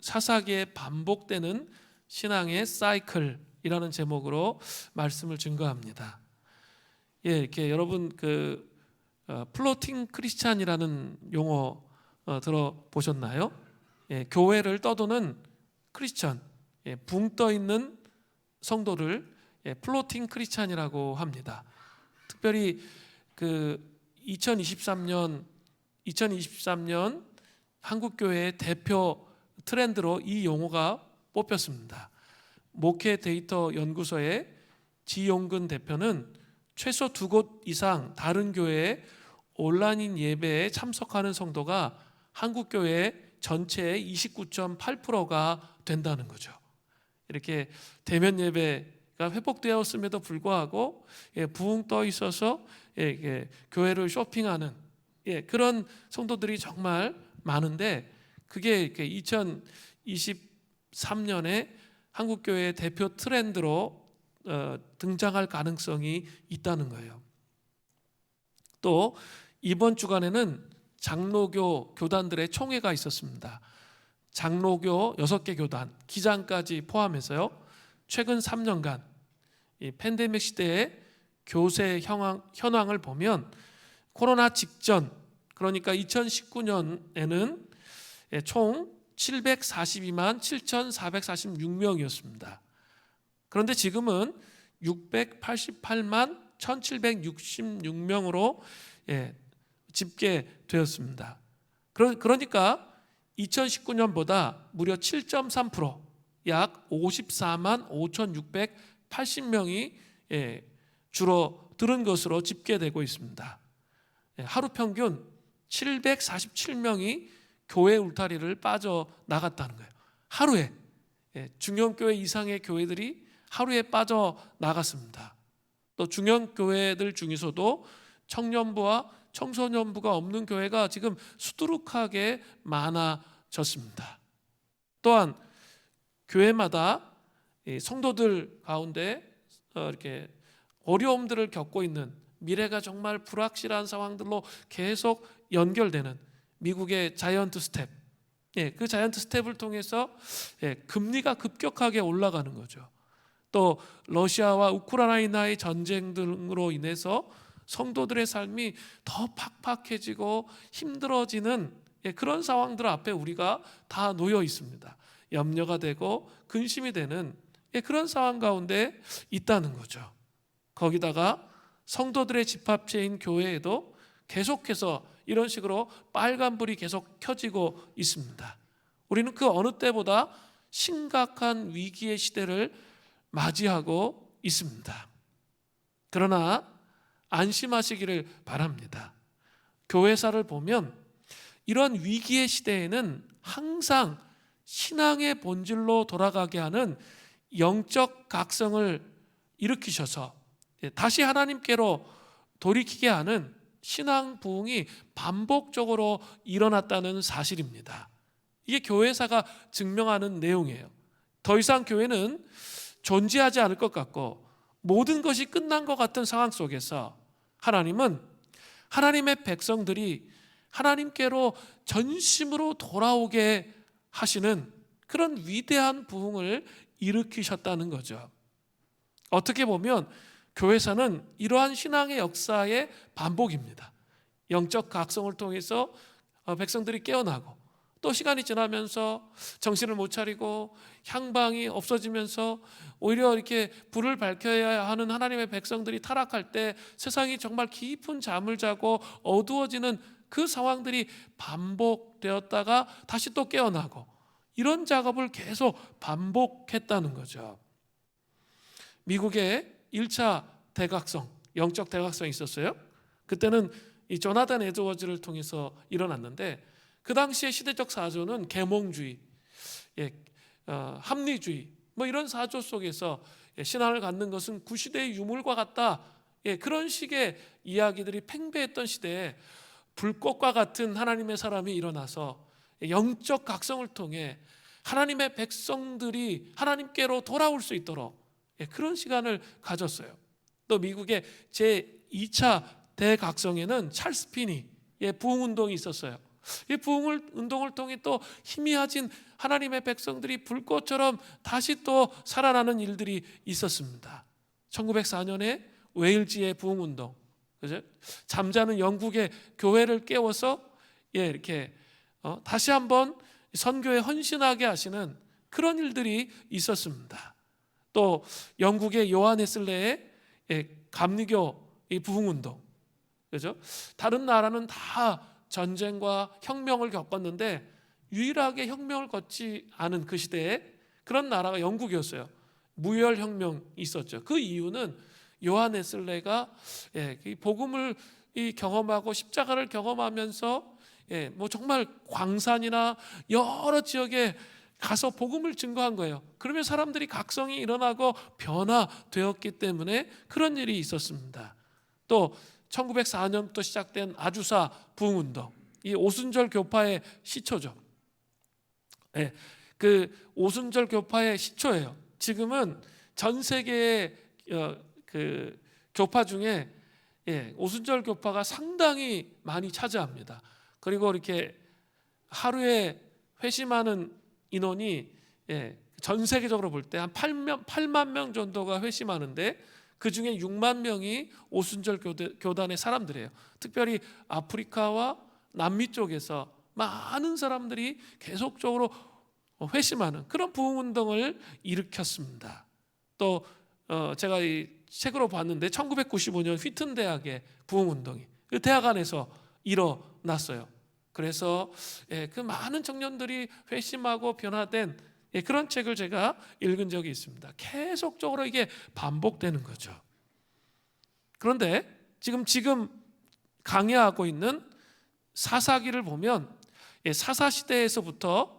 사사기에 반복되는 신앙의 사이클이라는 제목으로 말씀을 증거합니다. 이렇게 여러분 플로팅 크리스찬이라는 용어 들어보셨나요? 교회를 떠도는 크리스천, 붕 떠 있는 성도를 플로팅 크리스찬이라고 합니다. 특별히 2023년 한국교회의 대표 트렌드로 이 용어가 뽑혔습니다. 목회 데이터 연구소의 지용근 대표는 최소 2곳 이상 다른 교회의 온라인 예배에 참석하는 성도가 한국교회 전체의 29.8%가 된다는 거죠. 이렇게 대면 예배가 회복되었음에도 불구하고 붕 떠 있어서 교회를 쇼핑하는 그런 성도들이 정말 많은데, 그게 2023년에 한국교회의 대표 트렌드로 등장할 가능성이 있다는 거예요. 또 이번 주간에는 장로교 교단들의 총회가 있었습니다. 장로교 6개 교단, 기장까지 포함해서요, 최근 3년간 이 팬데믹 시대의 교세 현황을 보면 코로나 직전, 그러니까 2019년에는 총 742만 7,446명이었습니다. 그런데 지금은 688만 1,766명으로 집계되었습니다. 그러니까 2019년보다 무려 7.3%, 약 54만 5,680명이 줄어든 것으로 집계되고 있습니다. 하루 평균 747명이 교회 울타리를 빠져나갔다는 거예요. 하루에. 중형교회 이상의 교회들이 하루에 빠져나갔습니다. 또 중형교회들 중에서도 청년부와 청소년부가 없는 교회가 지금 수두룩하게 많아졌습니다. 또한 교회마다 성도들 가운데 이렇게 어려움들을 겪고 있는, 미래가 정말 불확실한 상황들로 계속 연결되는 미국의 자이언트 스텝, 그 자이언트 스텝을 통해서 금리가 급격하게 올라가는 거죠. 또 러시아와 우크라이나의 전쟁 등으로 인해서 성도들의 삶이 더 팍팍해지고 힘들어지는 그런 상황들 앞에 우리가 다 놓여 있습니다. 염려가 되고 근심이 되는 그런 상황 가운데 있다는 거죠. 거기다가 성도들의 집합체인 교회에도 계속해서 이런 식으로 빨간불이 계속 켜지고 있습니다. 우리는 그 어느 때보다 심각한 위기의 시대를 맞이하고 있습니다. 그러나 안심하시기를 바랍니다. 교회사를 보면 이런 위기의 시대에는 항상 신앙의 본질로 돌아가게 하는 영적 각성을 일으키셔서 다시 하나님께로 돌이키게 하는 신앙 부흥이 반복적으로 일어났다는 사실입니다. 이게 교회사가 증명하는 내용이에요. 더 이상 교회는 존재하지 않을 것 같고 모든 것이 끝난 것 같은 상황 속에서 하나님은 하나님의 백성들이 하나님께로 전심으로 돌아오게 하시는 그런 위대한 부흥을 일으키셨다는 거죠. 어떻게 보면 교회사는 이러한 신앙의 역사의 반복입니다. 영적 각성을 통해서 백성들이 깨어나고, 또 시간이 지나면서 정신을 못 차리고 향방이 없어지면서 오히려 이렇게 불을 밝혀야 하는 하나님의 백성들이 타락할 때 세상이 정말 깊은 잠을 자고 어두워지는 그 상황들이 반복되었다가 다시 또 깨어나고, 이런 작업을 계속 반복했다는 거죠. 미국의 1차 대각성, 영적 대각성이 있었어요. 그때는 이 조나단 에드워즈를 통해서 일어났는데, 그 당시의 시대적 사조는 계몽주의, 합리주의, 이런 사조 속에서 신앙을 갖는 것은 구시대의 유물과 같다, 그런 식의 이야기들이 팽배했던 시대에 불꽃과 같은 하나님의 사람이 일어나서 영적 각성을 통해 하나님의 백성들이 하나님께로 돌아올 수 있도록 그런 시간을 가졌어요. 또 미국의 제2차 대각성에는 찰스 피니의 부흥운동이 있었어요. 이 부흥 운동을 통해 또 희미해진 하나님의 백성들이 불꽃처럼 다시 또 살아나는 일들이 있었습니다. 1904년에 웨일즈의 부흥 운동, 그죠? 잠자는 영국의 교회를 깨워서 이렇게 다시 한번 선교에 헌신하게 하시는 그런 일들이 있었습니다. 또 영국의 요한 웨슬레의 감리교 이 부흥 운동, 그죠? 다른 나라는 다 전쟁과 혁명을 겪었는데 유일하게 혁명을 겪지 않은 그 시대에 그런 나라가 영국이었어요. 무혈혁명이 있었죠. 그 이유는 요한 웨슬레가 복음을 경험하고 십자가를 경험하면서 뭐 정말 광산이나 여러 지역에 가서 복음을 증거한 거예요. 그러면 사람들이 각성이 일어나고 변화되었기 때문에 그런 일이 있었습니다. 또 1904년부터 시작된 아주사 부흥운동, 이 오순절 교파의 시초죠. 그 오순절 교파의 시초예요. 지금은 전 세계의 그 교파 중에 오순절 교파가 상당히 많이 차지합니다. 그리고 이렇게 하루에 회심하는 인원이 전 세계적으로 볼 때 한 8만 명 정도가 회심하는데 그 중에 6만 명이 오순절 교단의 사람들이에요. 특별히 아프리카와 남미 쪽에서 많은 사람들이 계속적으로 회심하는 그런 부흥운동을 일으켰습니다. 또 제가 이 책으로 봤는데 1995년 휘튼 대학의 부흥운동이 그 대학 안에서 일어났어요. 그래서 그 많은 청년들이 회심하고 변화된 그런 책을 제가 읽은 적이 있습니다. 계속적으로 이게 반복되는 거죠. 그런데 지금 강해하고 있는 사사기를 보면 사사시대에서부터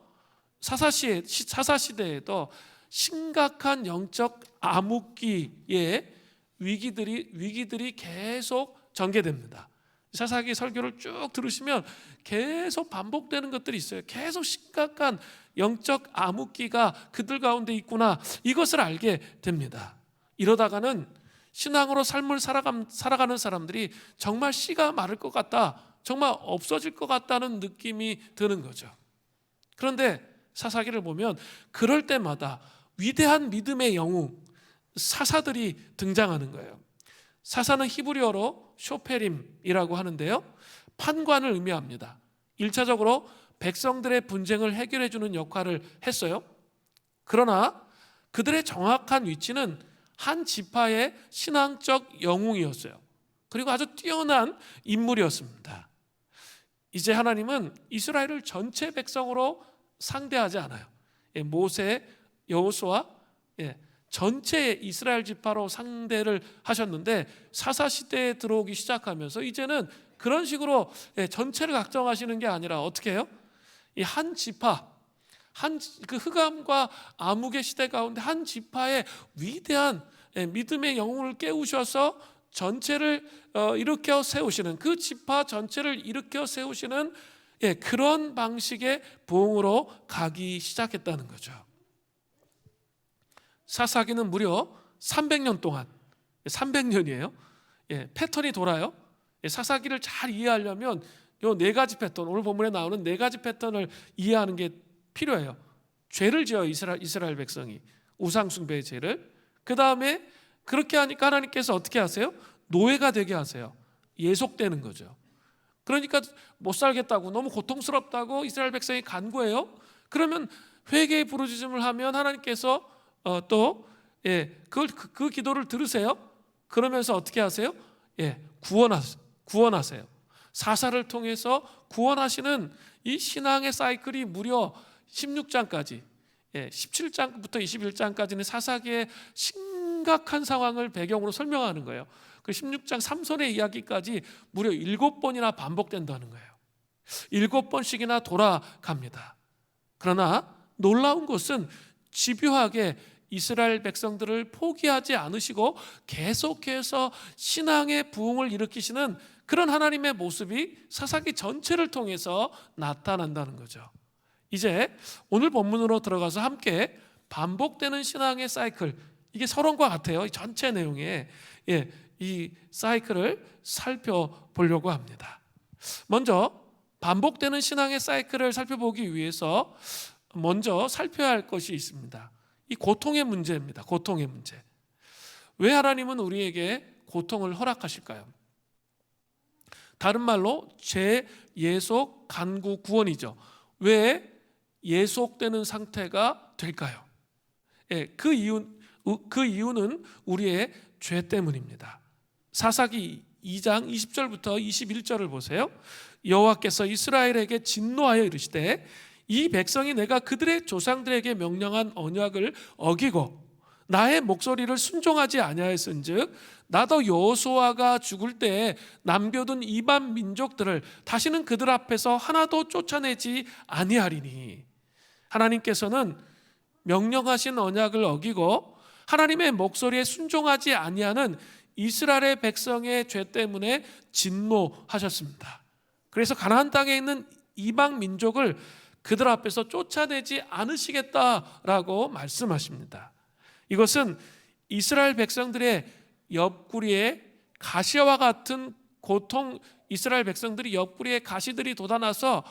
사사시대에도 심각한 영적 암흑기의 위기들이 계속 전개됩니다. 사사기 설교를 쭉 들으시면 계속 반복되는 것들이 있어요. 계속 심각한 영적 암흑기가 그들 가운데 있구나, 이것을 알게 됩니다. 이러다가는 신앙으로 삶을 살아가는 사람들이 정말 씨가 마를 것 같다, 정말 없어질 것 같다는 느낌이 드는 거죠. 그런데 사사기를 보면 그럴 때마다 위대한 믿음의 영웅 사사들이 등장하는 거예요. 사사는 히브리어로 쇼페림이라고 하는데요, 판관을 의미합니다. 1차적으로 백성들의 분쟁을 해결해 주는 역할을 했어요. 그러나 그들의 정확한 위치는 한 지파의 신앙적 영웅이었어요. 그리고 아주 뛰어난 인물이었습니다. 이제 하나님은 이스라엘을 전체 백성으로 상대하지 않아요. 모세, 여호수아 전체 이스라엘 지파로 상대를 하셨는데 사사시대에 들어오기 시작하면서 이제는 그런 식으로 전체를 각정하시는 게 아니라 어떻게 해요? 이 한 지파, 그 흑암과 암흑의 시대 가운데 한 지파의 위대한 믿음의 영웅을 깨우셔서 전체를 일으켜 세우시는, 그 지파 전체를 일으켜 세우시는 그런 방식의 부흥으로 가기 시작했다는 거죠. 사사기는 무려 300년 동안, 300년이에요. 패턴이 돌아요. 사사기를 잘 이해하려면 요 네 가지 패턴, 오늘 본문에 나오는 네 가지 패턴을 이해하는 게 필요해요. 죄를 지어 이스라엘 백성이, 우상 숭배의 죄를. 그 다음에 그렇게 하니까 하나님께서 어떻게 하세요? 노예가 되게 하세요. 예속되는 거죠. 그러니까 못 살겠다고, 너무 고통스럽다고 이스라엘 백성이 간구해요. 그러면 회개의 부르짖음을 하면 하나님께서 또 그 기도를 들으세요. 그러면서 어떻게 하세요? 구원하세요. 사사를 통해서 구원하시는 이 신앙의 사이클이 무려 16장까지, 17장부터 21장까지는 사사기의 심각한 상황을 배경으로 설명하는 거예요. 그 16장 3선의 이야기까지 무려 7번이나 반복된다는 거예요. 7번씩이나 돌아갑니다. 그러나 놀라운 것은 집요하게 이스라엘 백성들을 포기하지 않으시고 계속해서 신앙의 부흥을 일으키시는 그런 하나님의 모습이 사사기 전체를 통해서 나타난다는 거죠. 이제 오늘 본문으로 들어가서 함께 반복되는 신앙의 사이클, 이게 서론과 같아요. 이 전체 내용에 이 사이클을 살펴보려고 합니다. 먼저 반복되는 신앙의 사이클을 살펴보기 위해서 먼저 살펴야 할 것이 있습니다. 이 고통의 문제입니다. 고통의 문제. 왜 하나님은 우리에게 고통을 허락하실까요? 다른 말로 재예속 간구 구원이죠. 왜 예속되는 상태가 될까요? 그 이유는 우리의 죄 때문입니다. 사사기 2장 20절부터 21절을 보세요. 여호와께서 이스라엘에게 진노하여 이르시되 이 백성이 내가 그들의 조상들에게 명령한 언약을 어기고 나의 목소리를 순종하지 아니하였은즉 나도 여호수아가 죽을 때에 남겨둔 이방 민족들을 다시는 그들 앞에서 하나도 쫓아내지 아니하리니. 하나님께서는 명령하신 언약을 어기고 하나님의 목소리에 순종하지 아니하는 이스라엘의 백성의 죄 때문에 진노하셨습니다. 그래서 가나안 땅에 있는 이방 민족을 그들 앞에서 쫓아내지 않으시겠다라고 말씀하십니다. 이것은 이스라엘 백성들의 옆구리에 가시와 같은 고통, 이스라엘 백성들이 옆구리에 가시들이 돋아나서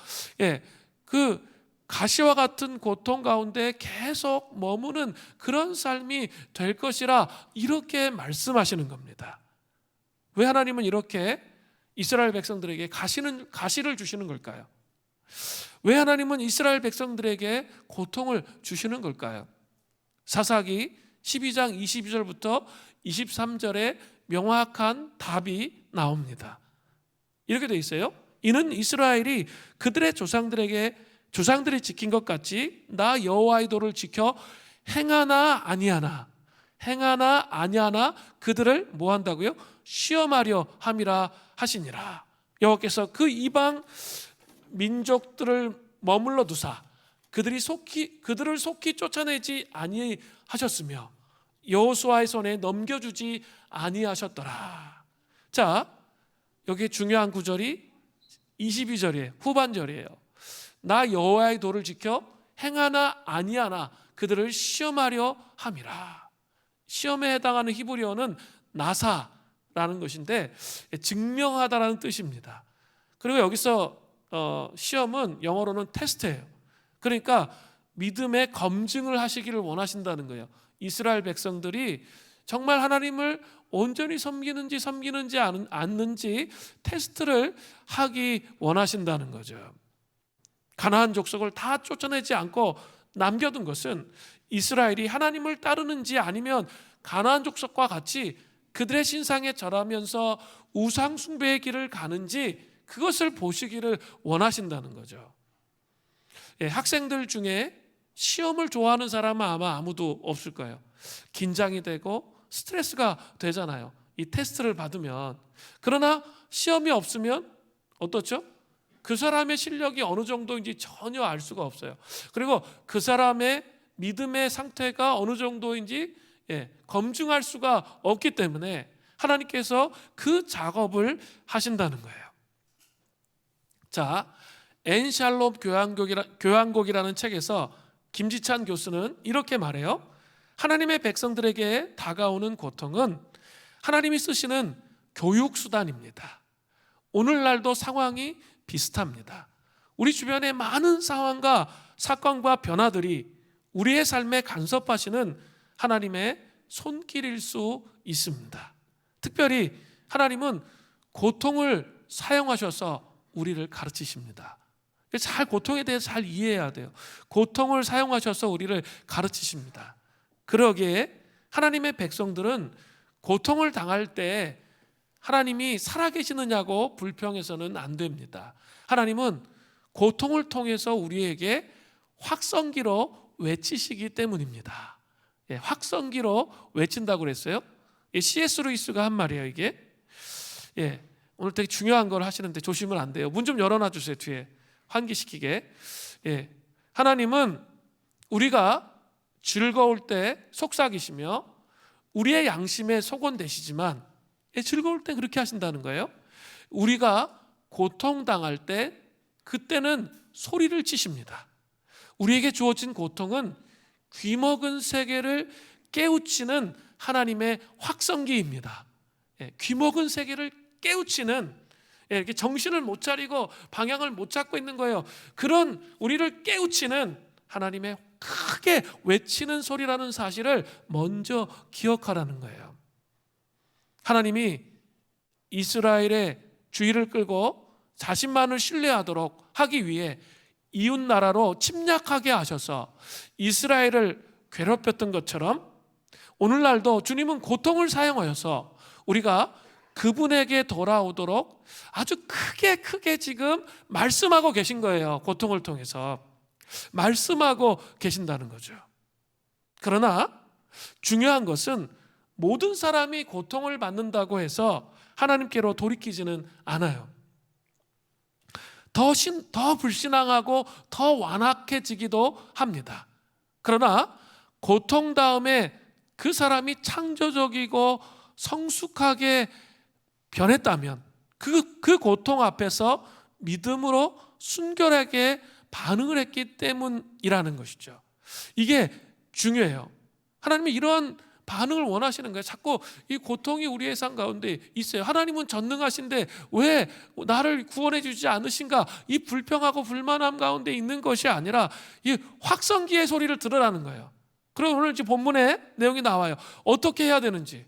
그 가시와 같은 고통 가운데 계속 머무는 그런 삶이 될 것이라 이렇게 말씀하시는 겁니다. 왜 하나님은 이렇게 이스라엘 백성들에게 가시를 주시는 걸까요? 왜 하나님은 이스라엘 백성들에게 고통을 주시는 걸까요? 사사기 12장 22절부터 23절에 명확한 답이 나옵니다. 이렇게 돼 있어요. 이는 이스라엘이 그들의 조상들이 지킨 것 같이 나 여호와의 도를 지켜 행하나 아니하나 그들을 뭐 한다고요? 시험하려 함이라 하시니라. 여호와께서 그 이방 민족들을 머물러 두사 그들을 속히 쫓아내지 아니하셨으며 여호수아의 손에 넘겨주지 아니하셨더라. 자, 여기 중요한 구절이 22절이에요. 후반절이에요. 나 여호와의 도를 지켜 행하나 아니하나 그들을 시험하려 함이라. 시험에 해당하는 히브리어는 나사라는 것인데 증명하다라는 뜻입니다. 그리고 여기서 시험은 영어로는 테스트예요. 그러니까 믿음의 검증을 하시기를 원하신다는 거예요. 이스라엘 백성들이 정말 하나님을 온전히 섬기는지 않는지 테스트를 하기 원하신다는 거죠. 가나안 족속을 다 쫓아내지 않고 남겨둔 것은 이스라엘이 하나님을 따르는지 아니면 가나안 족속과 같이 그들의 신상에 절하면서 우상 숭배의 길을 가는지 그것을 보시기를 원하신다는 거죠. 학생들 중에 시험을 좋아하는 사람은 아마 아무도 없을 거예요. 긴장이 되고 스트레스가 되잖아요. 이 테스트를 받으면. 그러나 시험이 없으면 어떻죠? 그 사람의 실력이 어느 정도인지 전혀 알 수가 없어요. 그리고 그 사람의 믿음의 상태가 어느 정도인지 검증할 수가 없기 때문에 하나님께서 그 작업을 하신다는 거예요. 자, 엔샬롬 교향곡이라는 책에서 김지찬 교수는 이렇게 말해요. 하나님의 백성들에게 다가오는 고통은 하나님이 쓰시는 교육수단입니다. 오늘날도 상황이 비슷합니다. 우리 주변의 많은 상황과 사건과 변화들이 우리의 삶에 간섭하시는 하나님의 손길일 수 있습니다. 특별히 하나님은 고통을 사용하셔서 우리를 가르치십니다. 고통에 대해서 잘 이해해야 돼요. 고통을 사용하셔서 우리를 가르치십니다. 그러기에 하나님의 백성들은 고통을 당할 때 하나님이 살아계시느냐고 불평해서는 안 됩니다. 하나님은 고통을 통해서 우리에게 확성기로 외치시기 때문입니다. 확성기로 외친다고 그랬어요. C.S. 루이스가 한 말이에요. 이게 오늘 되게 중요한 걸 하시는데 조심은 안 돼요. 문 좀 열어놔 주세요. 뒤에 환기시키게. 하나님은 우리가 즐거울 때 속삭이시며 우리의 양심에 속원되시지만 즐거울 때 그렇게 하신다는 거예요. 우리가 고통당할 때 그때는 소리를 치십니다. 우리에게 주어진 고통은 귀먹은 세계를 깨우치는 하나님의 확성기입니다. 귀먹은 세계를 깨우치는 이렇게 정신을 못 차리고 방향을 못 잡고 있는 거예요. 그런 우리를 깨우치는 하나님의 크게 외치는 소리라는 사실을 먼저 기억하라는 거예요. 하나님이 이스라엘의 주의를 끌고 자신만을 신뢰하도록 하기 위해 이웃 나라로 침략하게 하셔서 이스라엘을 괴롭혔던 것처럼 오늘날도 주님은 고통을 사용하여서 우리가 그분에게 돌아오도록 아주 크게 지금 말씀하고 계신 거예요. 고통을 통해서 말씀하고 계신다는 거죠. 그러나 중요한 것은 모든 사람이 고통을 받는다고 해서 하나님께로 돌이키지는 않아요. 더 불신앙하고 더 완악해지기도 합니다. 그러나 고통 다음에 그 사람이 창조적이고 성숙하게 변했다면 그 고통 앞에서 믿음으로 순결하게 반응을 했기 때문이라는 것이죠. 이게 중요해요. 하나님이 이런 반응을 원하시는 거예요. 자꾸 이 고통이 우리의 삶 가운데 있어요. 하나님은 전능하신데 왜 나를 구원해 주지 않으신가? 이 불평하고 불만함 가운데 있는 것이 아니라 이 확성기의 소리를 들으라는 거예요. 그리고 오늘 이제 본문에 내용이 나와요. 어떻게 해야 되는지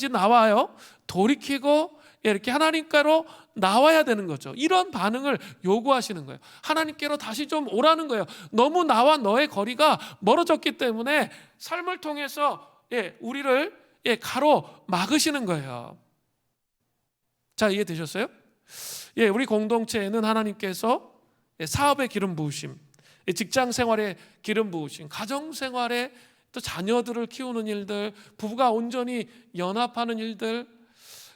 나와요. 돌이키고 이렇게 하나님께로 나와야 되는 거죠. 이런 반응을 요구하시는 거예요. 하나님께로 다시 좀 오라는 거예요. 너무 나와 너의 거리가 멀어졌기 때문에 삶을 통해서 우리를 가로막으시는 거예요. 자, 이해되셨어요? 우리 공동체에는 하나님께서 사업의 기름 부으심, 직장 생활에 기름 부으심, 가정 생활에 또 자녀들을 키우는 일들, 부부가 온전히 연합하는 일들,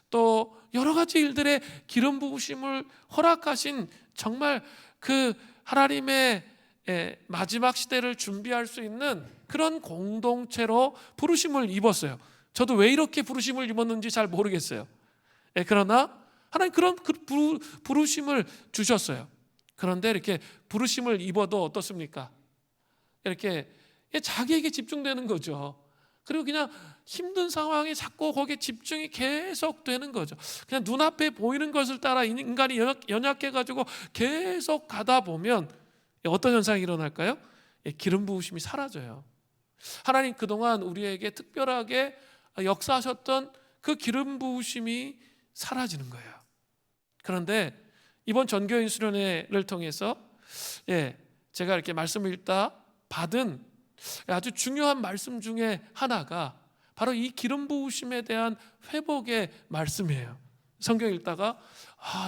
또 여러 가지 일들의 기름 부으심을 허락하신 정말 그 하나님의 마지막 시대를 준비할 수 있는 그런 공동체로 부르심을 입었어요. 저도 왜 이렇게 부르심을 입었는지 잘 모르겠어요. 그러나 하나님 그런 부르심을 주셨어요. 그런데 이렇게 부르심을 입어도 어떻습니까? 이렇게 자기에게 집중되는 거죠. 그리고 그냥 힘든 상황에 자꾸 거기에 집중이 계속 되는 거죠. 그냥 눈앞에 보이는 것을 따라 인간이 연약해가지고 계속 가다 보면 어떤 현상이 일어날까요? 기름 부으심이 사라져요. 하나님 그동안 우리에게 특별하게 역사하셨던 그 기름 부으심이 사라지는 거예요. 그런데 이번 전교인 수련회를 통해서 제가 이렇게 말씀을 읽다 받은 아주 중요한 말씀 중에 하나가 바로 이 기름 부으심에 대한 회복의 말씀이에요. 성경 읽다가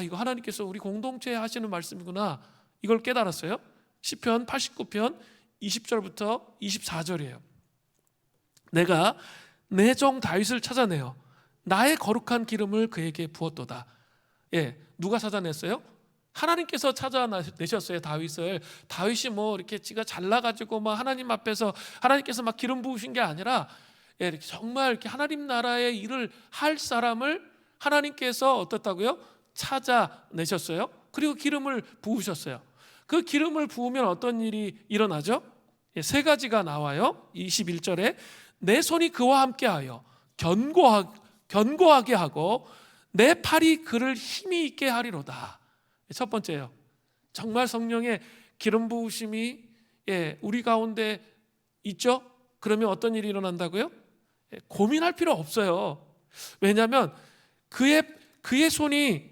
이거 하나님께서 우리 공동체에 하시는 말씀이구나, 이걸 깨달았어요. 시편 89편 20절부터 24절이에요. 내가 내 종 다윗을 찾아내어 나의 거룩한 기름을 그에게 부었도다. 누가 찾아냈어요? 하나님께서 찾아내셨어요. 다윗이 뭐 이렇게 지가 잘나가지고 막 하나님 앞에서 하나님께서 막 기름 부으신 게 아니라 이렇게 정말 이렇게 하나님 나라의 일을 할 사람을 하나님께서 어떻다고요? 찾아내셨어요. 그리고 기름을 부으셨어요. 그 기름을 부으면 어떤 일이 일어나죠? 세 가지가 나와요. 21절에 내 손이 그와 함께하여 견고하게 하고 내 팔이 그를 힘이 있게 하리로다. 첫 번째예요. 정말 성령의 기름 부으심이 우리 가운데 있죠? 그러면 어떤 일이 일어난다고요? 고민할 필요 없어요. 왜냐하면 그의 손이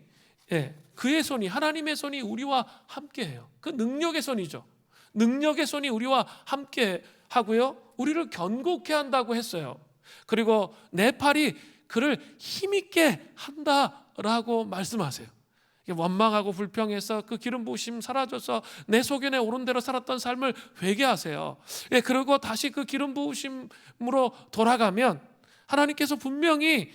하나님의 손이 우리와 함께해요. 그 능력의 손이죠. 능력의 손이 우리와 함께 하고요, 우리를 견고케 한다고 했어요. 그리고 내 팔이 그를 힘있게 한다라고 말씀하세요. 원망하고 불평해서 그 기름 부으심 사라져서 내 소견에 오른 대로 살았던 삶을 회개하세요. 그리고 다시 그 기름 부으심으로 돌아가면 하나님께서 분명히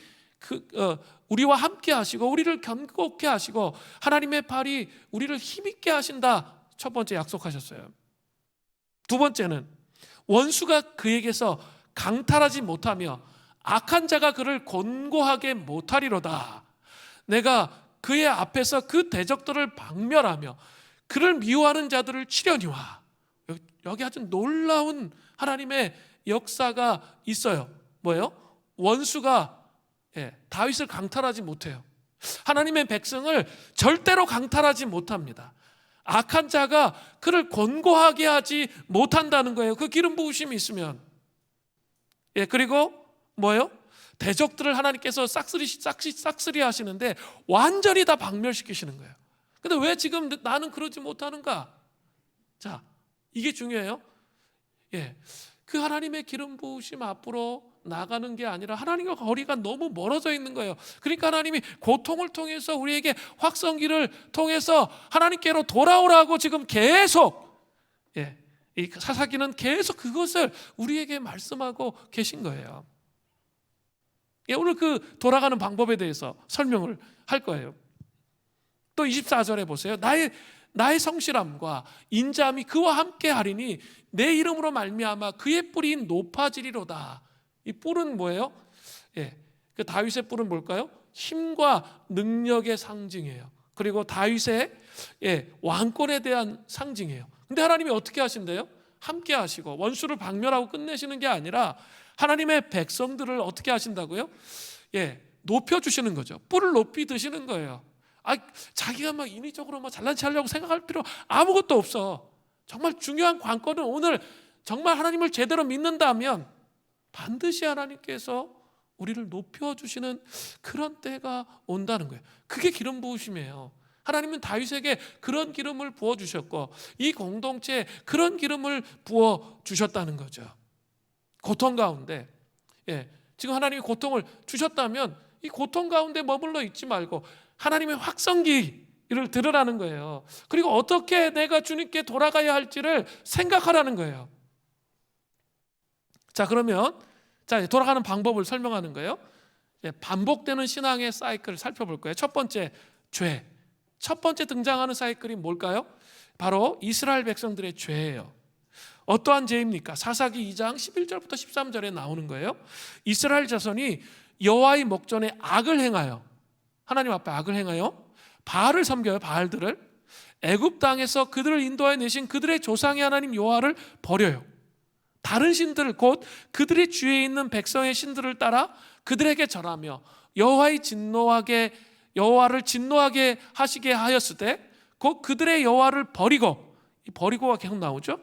우리와 함께 하시고 우리를 견고케 하시고 하나님의 팔이 우리를 힘있게 하신다. 첫 번째 약속하셨어요. 두 번째는 원수가 그에게서 강탈하지 못하며 악한 자가 그를 곤고하게 못하리로다. 내가 그의 앞에서 그 대적들을 박멸하며 그를 미워하는 자들을 치려니와. 여기 아주 놀라운 하나님의 역사가 있어요. 뭐예요? 원수가 다윗을 강탈하지 못해요. 하나님의 백성을 절대로 강탈하지 못합니다. 악한 자가 그를 권고하게 하지 못한다는 거예요. 그 기름 부으심이 있으면. 그리고 뭐예요? 대적들을 하나님께서 싹쓸이 하시는데 완전히 다 박멸시키시는 거예요. 근데 왜 지금 나는 그러지 못하는가? 자, 이게 중요해요. 그 하나님의 기름 부으심 앞으로 나가는 게 아니라 하나님과 거리가 너무 멀어져 있는 거예요. 그러니까 하나님이 고통을 통해서 우리에게 확성기를 통해서 하나님께로 돌아오라고 지금 계속 이 사사기는 계속 그것을 우리에게 말씀하고 계신 거예요. 오늘 그 돌아가는 방법에 대해서 설명을 할 거예요. 또 24절에 보세요. 나의 성실함과 인자함이 그와 함께 하리니 내 이름으로 말미암아 그의 뿔이 높아지리로다. 이 뿔은 뭐예요? 그 다윗의 뿔은 뭘까요? 힘과 능력의 상징이에요. 그리고 다윗의 왕권에 대한 상징이에요. 근데 하나님이 어떻게 하신대요? 함께 하시고 원수를 박멸하고 끝내시는 게 아니라 하나님의 백성들을 어떻게 하신다고요? 높여주시는 거죠. 뿔을 높이 드시는 거예요. 자기가 막 인위적으로 잘난 체 하려고 생각할 필요 아무것도 없어. 정말 중요한 관건은 오늘 정말 하나님을 제대로 믿는다면 반드시 하나님께서 우리를 높여주시는 그런 때가 온다는 거예요. 그게 기름 부으심이에요. 하나님은 다윗에게 그런 기름을 부어주셨고 이 공동체에 그런 기름을 부어주셨다는 거죠. 고통 가운데 지금 하나님이 고통을 주셨다면 이 고통 가운데 머물러 있지 말고 하나님의 확성기를 들으라는 거예요. 그리고 어떻게 내가 주님께 돌아가야 할지를 생각하라는 거예요. 자, 그러면 돌아가는 방법을 설명하는 거예요. 반복되는 신앙의 사이클을 살펴볼 거예요. 첫 번째, 죄. 첫 번째 등장하는 사이클이 뭘까요? 바로 이스라엘 백성들의 죄예요. 어떠한 죄입니까? 사사기 2장 11절부터 13절에 나오는 거예요. 이스라엘 자손이 여호와의 목전에 악을 행하여 하나님 앞에 악을 행하여 바알을 섬겨요. 바알들을 애굽 땅에서 그들을 인도하여 내신 그들의 조상의 하나님 여호와를 버려요. 다른 신들 곧 그들의 주위에 있는 백성의 신들을 따라 그들에게 절하며 여호와를 진노하게 하시게 하였을 때 곧 그들의 여호와를 버리고, 이 버리고가 계속 나오죠.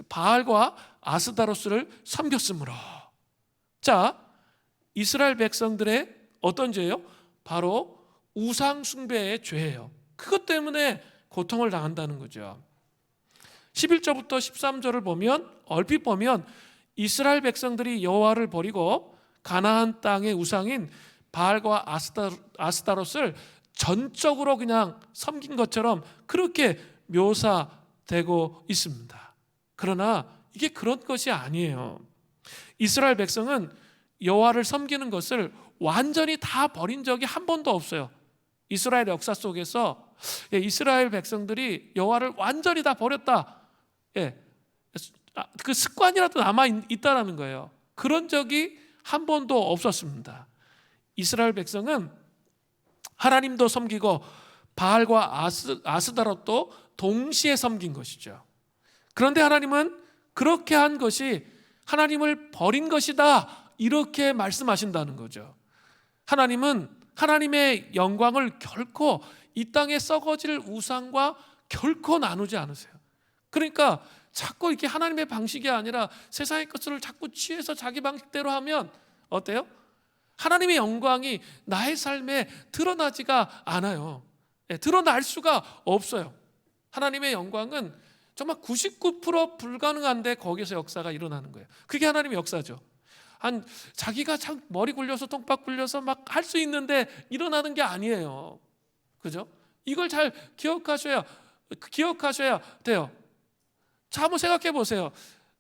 바알과 아스다로스를 섬겼으므로. 자, 이스라엘 백성들의 어떤 죄예요? 바로 우상 숭배의 죄예요. 그것 때문에 고통을 당한다는 거죠. 11절부터 13절을 보면 얼핏 보면 이스라엘 백성들이 여호와를 버리고 가나안 땅의 우상인 바알과 아스타롯을 전적으로 그냥 섬긴 것처럼 그렇게 묘사되고 있습니다. 그러나 이게 그런 것이 아니에요. 이스라엘 백성은 여호와를 섬기는 것을 완전히 다 버린 적이 한 번도 없어요. 이스라엘 역사 속에서 이스라엘 백성들이 여호와를 완전히 다 버렸다. 그 습관이라도 남아 있다라는 거예요. 그런 적이 한 번도 없었습니다. 이스라엘 백성은 하나님도 섬기고 바알과 아스다롯도 동시에 섬긴 것이죠. 그런데 하나님은 그렇게 한 것이 하나님을 버린 것이다 이렇게 말씀하신다는 거죠. 하나님은 하나님의 영광을 결코 이 땅에 썩어질 우상과 결코 나누지 않으세요. 그러니까 자꾸 이렇게 하나님의 방식이 아니라 세상의 것을 자꾸 취해서 자기 방식대로 하면 어때요? 하나님의 영광이 나의 삶에 드러나지가 않아요. 드러날 수가 없어요. 하나님의 영광은 정말 99% 불가능한데 거기서 역사가 일어나는 거예요. 그게 하나님의 역사죠. 자기가 참 머리 굴려서 똥박 굴려서 막 할 수 있는데 일어나는 게 아니에요. 그죠? 이걸 잘 기억하셔야 돼요. 자, 한번 생각해 보세요.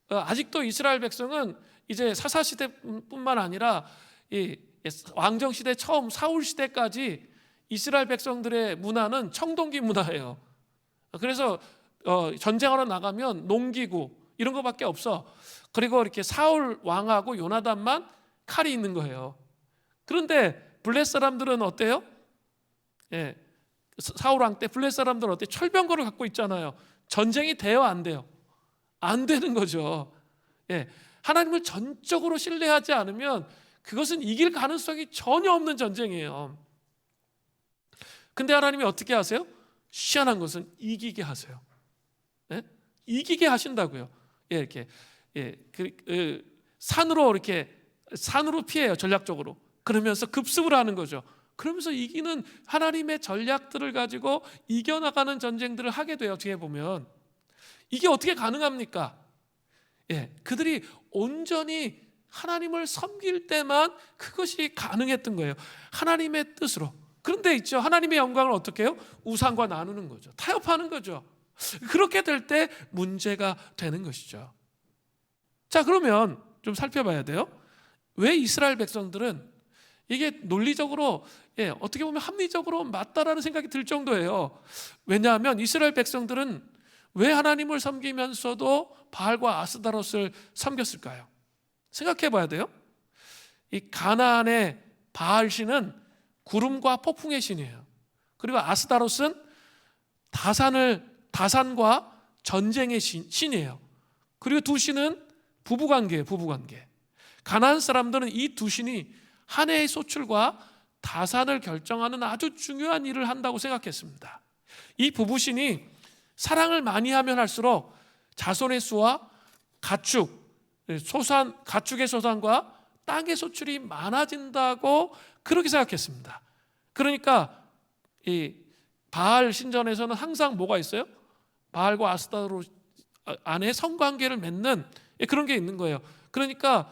아직도 이스라엘 백성은 이제 사사 시대뿐만 아니라 이 왕정 시대 처음 사울 시대까지 이스라엘 백성들의 문화는 청동기 문화예요. 그래서 전쟁하러 나가면 농기구 이런 거밖에 없어. 그리고 이렇게 사울 왕하고 요나단만 칼이 있는 거예요. 그런데 블레 사람들은 어때요? 사울 왕 때 블레 사람들은 어때요? 철병거를 갖고 있잖아요. 전쟁이 돼요, 안 돼요? 안 되는 거죠. 하나님을 전적으로 신뢰하지 않으면 그것은 이길 가능성이 전혀 없는 전쟁이에요. 근데 하나님이 어떻게 하세요? 희한한 것은 이기게 하세요. 네? 이기게 하신다고요. 예, 이렇게 산으로 피해요, 전략적으로. 그러면서 급습을 하는 거죠. 그러면서 이기는 하나님의 전략들을 가지고 이겨나가는 전쟁들을 하게 돼요. 뒤에 보면 이게 어떻게 가능합니까? 그들이 온전히 하나님을 섬길 때만 그것이 가능했던 거예요. 하나님의 뜻으로. 그런데 있죠, 하나님의 영광을 어떻게 해요? 우상과 나누는 거죠. 타협하는 거죠. 그렇게 될 때 문제가 되는 것이죠. 자, 그러면 좀 살펴봐야 돼요. 왜 이스라엘 백성들은 이게 논리적으로 어떻게 보면 합리적으로 맞다라는 생각이 들 정도예요. 왜냐하면 이스라엘 백성들은 왜 하나님을 섬기면서도 바알과 아스다롯을 섬겼을까요? 생각해 봐야 돼요. 이 가나안의 바알 신은 구름과 폭풍의 신이에요. 그리고 아스다롯은 다산과 전쟁의 신이에요. 그리고 두 신은 부부관계예요. 부부관계. 가나안 사람들은 이 두 신이 한 해의 소출과 다산을 결정하는 아주 중요한 일을 한다고 생각했습니다. 이 부부신이 사랑을 많이 하면 할수록 자손의 수와 가축의 소산과 땅의 소출이 많아진다고 그렇게 생각했습니다. 그러니까 이 바알 신전에서는 항상 뭐가 있어요? 바알과 아스타롯 안에 성관계를 맺는 그런 게 있는 거예요. 그러니까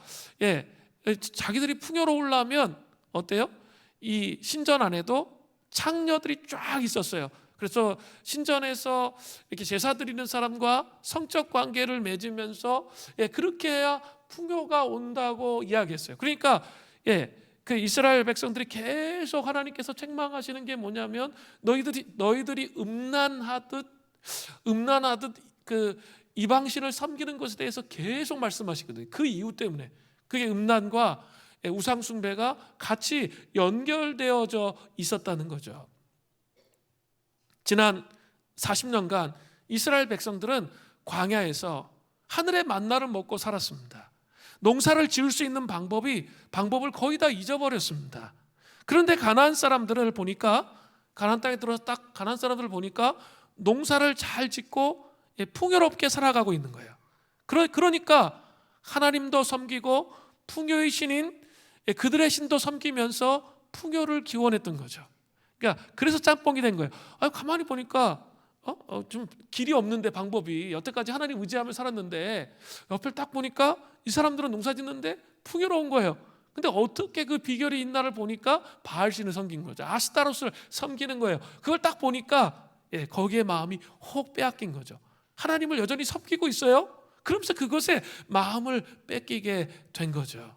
자기들이 풍요로우려면 어때요? 이 신전 안에도 창녀들이 쫙 있었어요. 그래서 신전에서 이렇게 제사 드리는 사람과 성적 관계를 맺으면서 그렇게 해야 풍요가 온다고 이야기했어요. 그러니까 그 이스라엘 백성들이 계속 하나님께서 책망하시는 게 뭐냐면 너희들이 음란하듯 그 이방신을 섬기는 것에 대해서 계속 말씀하시거든요. 그 이유 때문에 그게 음란과 우상 숭배가 같이 연결되어져 있었다는 거죠. 지난 40년간 이스라엘 백성들은 광야에서 하늘의 만나를 먹고 살았습니다. 농사를 지을 수 있는 방법을 거의 다 잊어버렸습니다. 그런데 가나안 땅에 들어서 딱 가나안 사람들을 보니까 농사를 잘 짓고 풍요롭게 살아가고 있는 거예요. 그러니까 하나님도 섬기고 풍요의 신인 그들의 신도 섬기면서 풍요를 기원했던 거죠. 그러니까 그래서 짬뽕이 된 거예요. 가만히 보니까 좀 길이 없는데 방법이 여태까지 하나님 의지하며 살았는데 옆을 딱 보니까 이 사람들은 농사 짓는데 풍요로운 거예요. 근데 어떻게 그 비결이 있나를 보니까 바알신을 섬긴 거죠. 아스타롯을 섬기는 거예요. 그걸 딱 보니까 거기에 마음이 혹 빼앗긴 거죠. 하나님을 여전히 섬기고 있어요. 그러면서 그것에 마음을 뺏기게 된 거죠.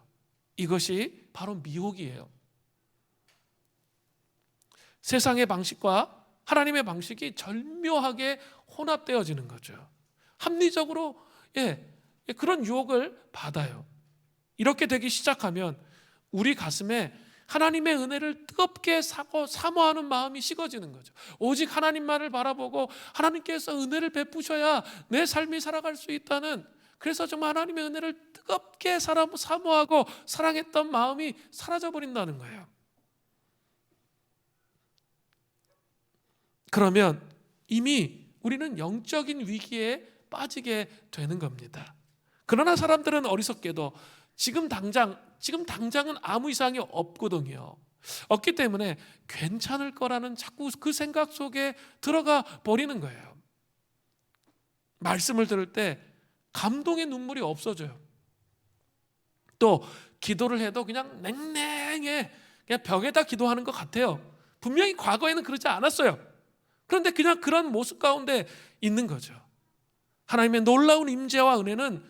이것이 바로 미혹이에요. 세상의 방식과 하나님의 방식이 절묘하게 혼합되어지는 거죠. 합리적으로 그런 유혹을 받아요. 이렇게 되기 시작하면 우리 가슴에 하나님의 은혜를 뜨겁게 사모하는 마음이 식어지는 거죠. 오직 하나님만을 바라보고 하나님께서 은혜를 베푸셔야 내 삶이 살아갈 수 있다는, 그래서 정말 하나님의 은혜를 뜨겁게 사모하고 사랑했던 마음이 사라져버린다는 거예요. 그러면 이미 우리는 영적인 위기에 빠지게 되는 겁니다. 그러나 사람들은 어리석게도 지금 당장은 아무 이상이 없거든요. 없기 때문에 괜찮을 거라는 자꾸 그 생각 속에 들어가 버리는 거예요. 말씀을 들을 때 감동의 눈물이 없어져요. 또 기도를 해도 그냥 냉랭해, 그냥 벽에다 기도하는 것 같아요. 분명히 과거에는 그러지 않았어요. 그런데 그냥 그런 모습 가운데 있는 거죠. 하나님의 놀라운 임재와 은혜는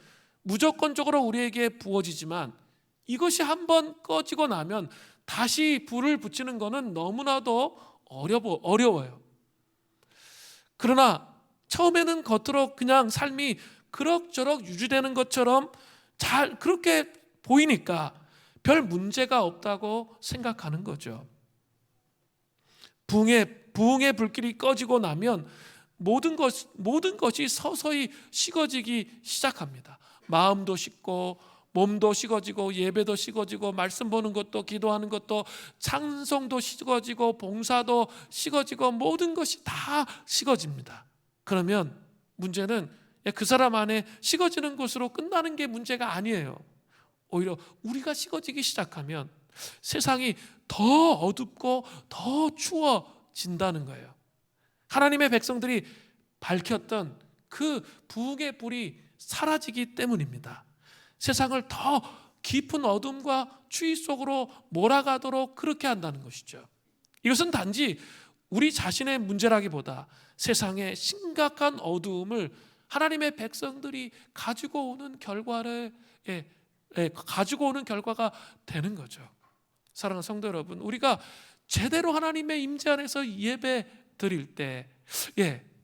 무조건적으로 우리에게 부어지지만 이것이 한번 꺼지고 나면 다시 불을 붙이는 것은 너무나도 어려워요. 그러나 처음에는 겉으로 그냥 삶이 그럭저럭 유지되는 것처럼 잘 그렇게 보이니까 별 문제가 없다고 생각하는 거죠. 부흥의 불길이 꺼지고 나면 모든 것이 서서히 식어지기 시작합니다. 마음도 식고 몸도 식어지고 예배도 식어지고 말씀 보는 것도 기도하는 것도 찬송도 식어지고 봉사도 식어지고 모든 것이 다 식어집니다. 그러면 문제는 그 사람 안에 식어지는 것으로 끝나는 게 문제가 아니에요. 오히려 우리가 식어지기 시작하면 세상이 더 어둡고 더 추워진다는 거예요. 하나님의 백성들이 밝혔던 그 부흥의 불이 사라지기 때문입니다. 세상을 더 깊은 어둠과 추위 속으로 몰아가도록 그렇게 한다는 것이죠. 이것은 단지 우리 자신의 문제라기보다 세상의 심각한 어두움을 하나님의 백성들이 가지고 오는 결과가 되는 거죠. 사랑하는 성도 여러분, 우리가 제대로 하나님의 임재 안에서 예배 드릴 때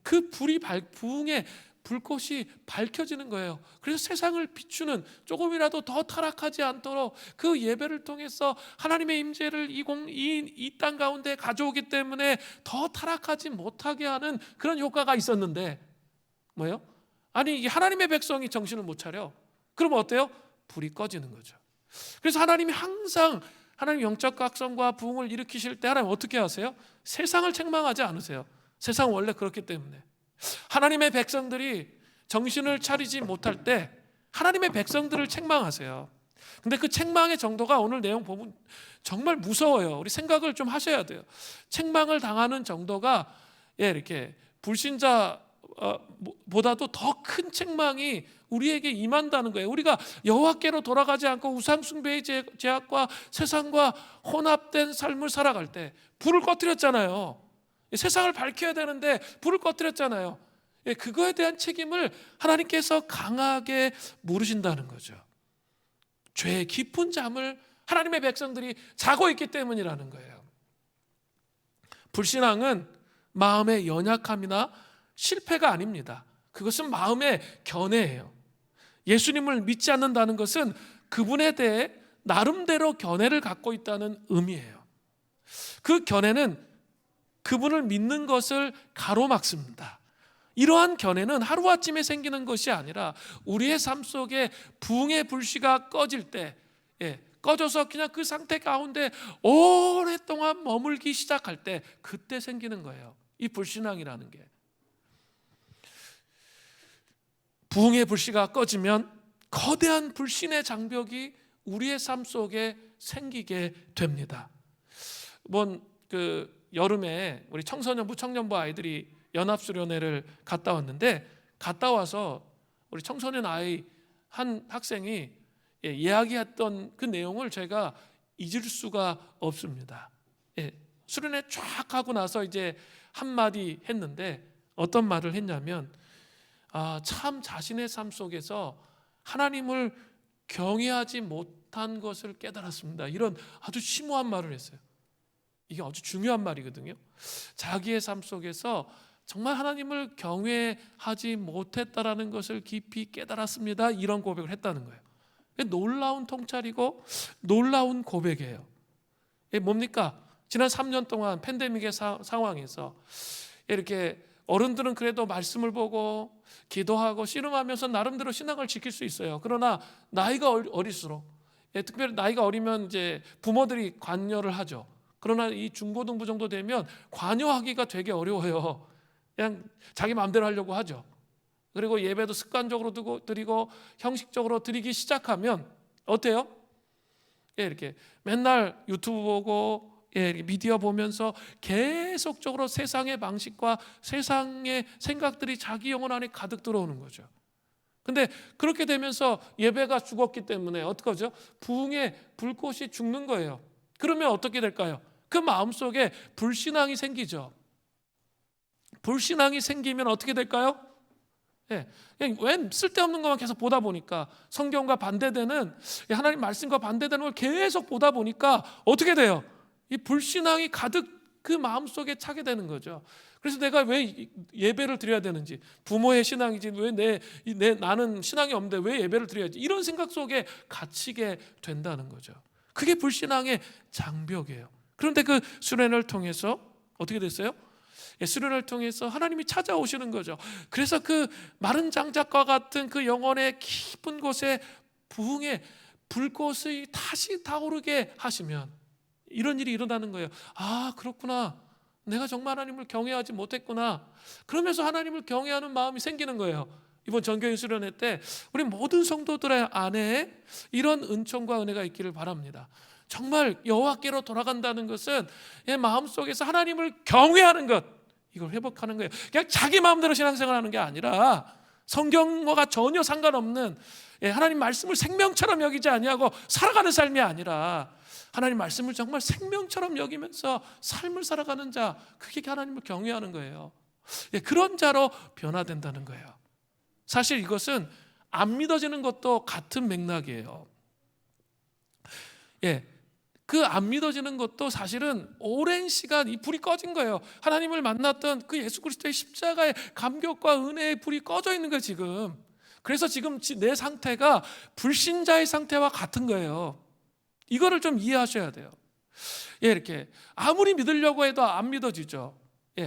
그 부흥의 불꽃이 밝혀지는 거예요. 그래서 세상을 비추는, 조금이라도 더 타락하지 않도록 그 예배를 통해서 하나님의 임재를 이 땅 가운데 가져오기 때문에 더 타락하지 못하게 하는 그런 효과가 있었는데 뭐예요? 아니, 하나님의 백성이 정신을 못 차려. 그럼 어때요? 불이 꺼지는 거죠. 그래서 하나님이 항상 하나님 영적 각성과 부흥을 일으키실 때 하나님 어떻게 하세요? 세상을 책망하지 않으세요. 세상은 원래 그렇기 때문에. 하나님의 백성들이 정신을 차리지 못할 때 하나님의 백성들을 책망하세요. 근데 그 책망의 정도가 오늘 내용 보면 정말 무서워요. 우리 생각을 좀 하셔야 돼요. 책망을 당하는 정도가 이렇게 불신자 보다도 더 큰 책망이 우리에게 임한다는 거예요. 우리가 여호와께로 돌아가지 않고 우상 숭배의 죄악과 세상과 혼합된 삶을 살아갈 때 불을 꺼뜨렸잖아요. 세상을 밝혀야 되는데 불을 꺼뜨렸잖아요. 그거에 대한 책임을 하나님께서 강하게 물으신다는 거죠. 죄의 깊은 잠을 하나님의 백성들이 자고 있기 때문이라는 거예요. 불신앙은 마음의 연약함이나 실패가 아닙니다. 그것은 마음의 견해예요. 예수님을 믿지 않는다는 것은 그분에 대해 나름대로 견해를 갖고 있다는 의미예요. 그 견해는 그분을 믿는 것을 가로막습니다. 이러한 견해는 하루아침에 생기는 것이 아니라 우리의 삶 속에 부흥의 불씨가 꺼질 때, 꺼져서 그냥 그 상태 가운데 오랫동안 머물기 시작할 때, 그때 생기는 거예요. 이 불신앙이라는 게. 부흥의 불씨가 꺼지면 거대한 불신의 장벽이 우리의 삶 속에 생기게 됩니다. 여름에 우리 청소년부 청년부 아이들이 연합수련회를 갔다 왔는데, 갔다 와서 우리 청소년 아이 한 학생이 이야기했던 그 내용을 제가 잊을 수가 없습니다. 수련회 쫙 하고 나서 이제 한마디 했는데, 어떤 말을 했냐면, 참 자신의 삶 속에서 하나님을 경외하지 못한 것을 깨달았습니다. 이런 아주 심오한 말을 했어요. 이게 아주 중요한 말이거든요. 자기의 삶 속에서 정말 하나님을 경외하지 못했다라는 것을 깊이 깨달았습니다. 이런 고백을 했다는 거예요. 놀라운 통찰이고 놀라운 고백이에요. 이게 뭡니까? 지난 3년 동안 팬데믹의 상황에서 이렇게 어른들은 그래도 말씀을 보고 기도하고 씨름하면서 나름대로 신앙을 지킬 수 있어요. 그러나 나이가 어릴수록, 특별히 나이가 어리면 이제 부모들이 관여를 하죠. 그러나 이 중고등부 정도 되면 관여하기가 되게 어려워요. 그냥 자기 마음대로 하려고 하죠. 그리고 예배도 습관적으로 드리고 형식적으로 드리기 시작하면 어때요? 이렇게 맨날 유튜브 보고 미디어 보면서 계속적으로 세상의 방식과 세상의 생각들이 자기 영혼 안에 가득 들어오는 거죠. 근데 그렇게 되면서 예배가 죽었기 때문에 어떻게 하죠? 부흥의 불꽃이 죽는 거예요. 그러면 어떻게 될까요? 그 마음속에 불신앙이 생기죠. 불신앙이 생기면 어떻게 될까요? 그냥 왜 쓸데없는 것만 계속 보다 보니까, 성경과 반대되는, 하나님 말씀과 반대되는 걸 계속 보다 보니까 어떻게 돼요? 이 불신앙이 가득 그 마음속에 차게 되는 거죠. 그래서 내가 왜 예배를 드려야 되는지, 부모의 신앙이지 왜 나는 신앙이 없는데 왜 예배를 드려야지, 이런 생각 속에 갇히게 된다는 거죠. 그게 불신앙의 장벽이에요. 그런데 그 수련을 통해서 어떻게 됐어요? 수련을 통해서 하나님이 찾아오시는 거죠. 그래서 그 마른 장작과 같은 그 영혼의 깊은 곳에 부흥의 불꽃이 다시 타오르게 하시면 이런 일이 일어나는 거예요. 아, 그렇구나. 내가 정말 하나님을 경외하지 못했구나. 그러면서 하나님을 경외하는 마음이 생기는 거예요. 이번 전교인 수련회 때 우리 모든 성도들의 안에 이런 은총과 은혜가 있기를 바랍니다. 정말 여호와께로 돌아간다는 것은 마음속에서 하나님을 경외하는 것, 이걸 회복하는 거예요. 그냥 자기 마음대로 신앙생활하는 게 아니라 성경과 전혀 상관없는 하나님 말씀을 생명처럼 여기지 아니하고 살아가는 삶이 아니라 하나님 말씀을 정말 생명처럼 여기면서 삶을 살아가는 자, 그게 하나님을 경외하는 거예요. 그런 자로 변화된다는 거예요. 사실 이것은 안 믿어지는 것도 같은 맥락이에요. 그 안 믿어지는 것도 사실은 오랜 시간 이 불이 꺼진 거예요. 하나님을 만났던 그 예수 그리스도의 십자가의 감격과 은혜의 불이 꺼져 있는 거예요, 지금. 그래서 지금 내 상태가 불신자의 상태와 같은 거예요. 이거를 좀 이해하셔야 돼요. 이렇게 아무리 믿으려고 해도 안 믿어지죠.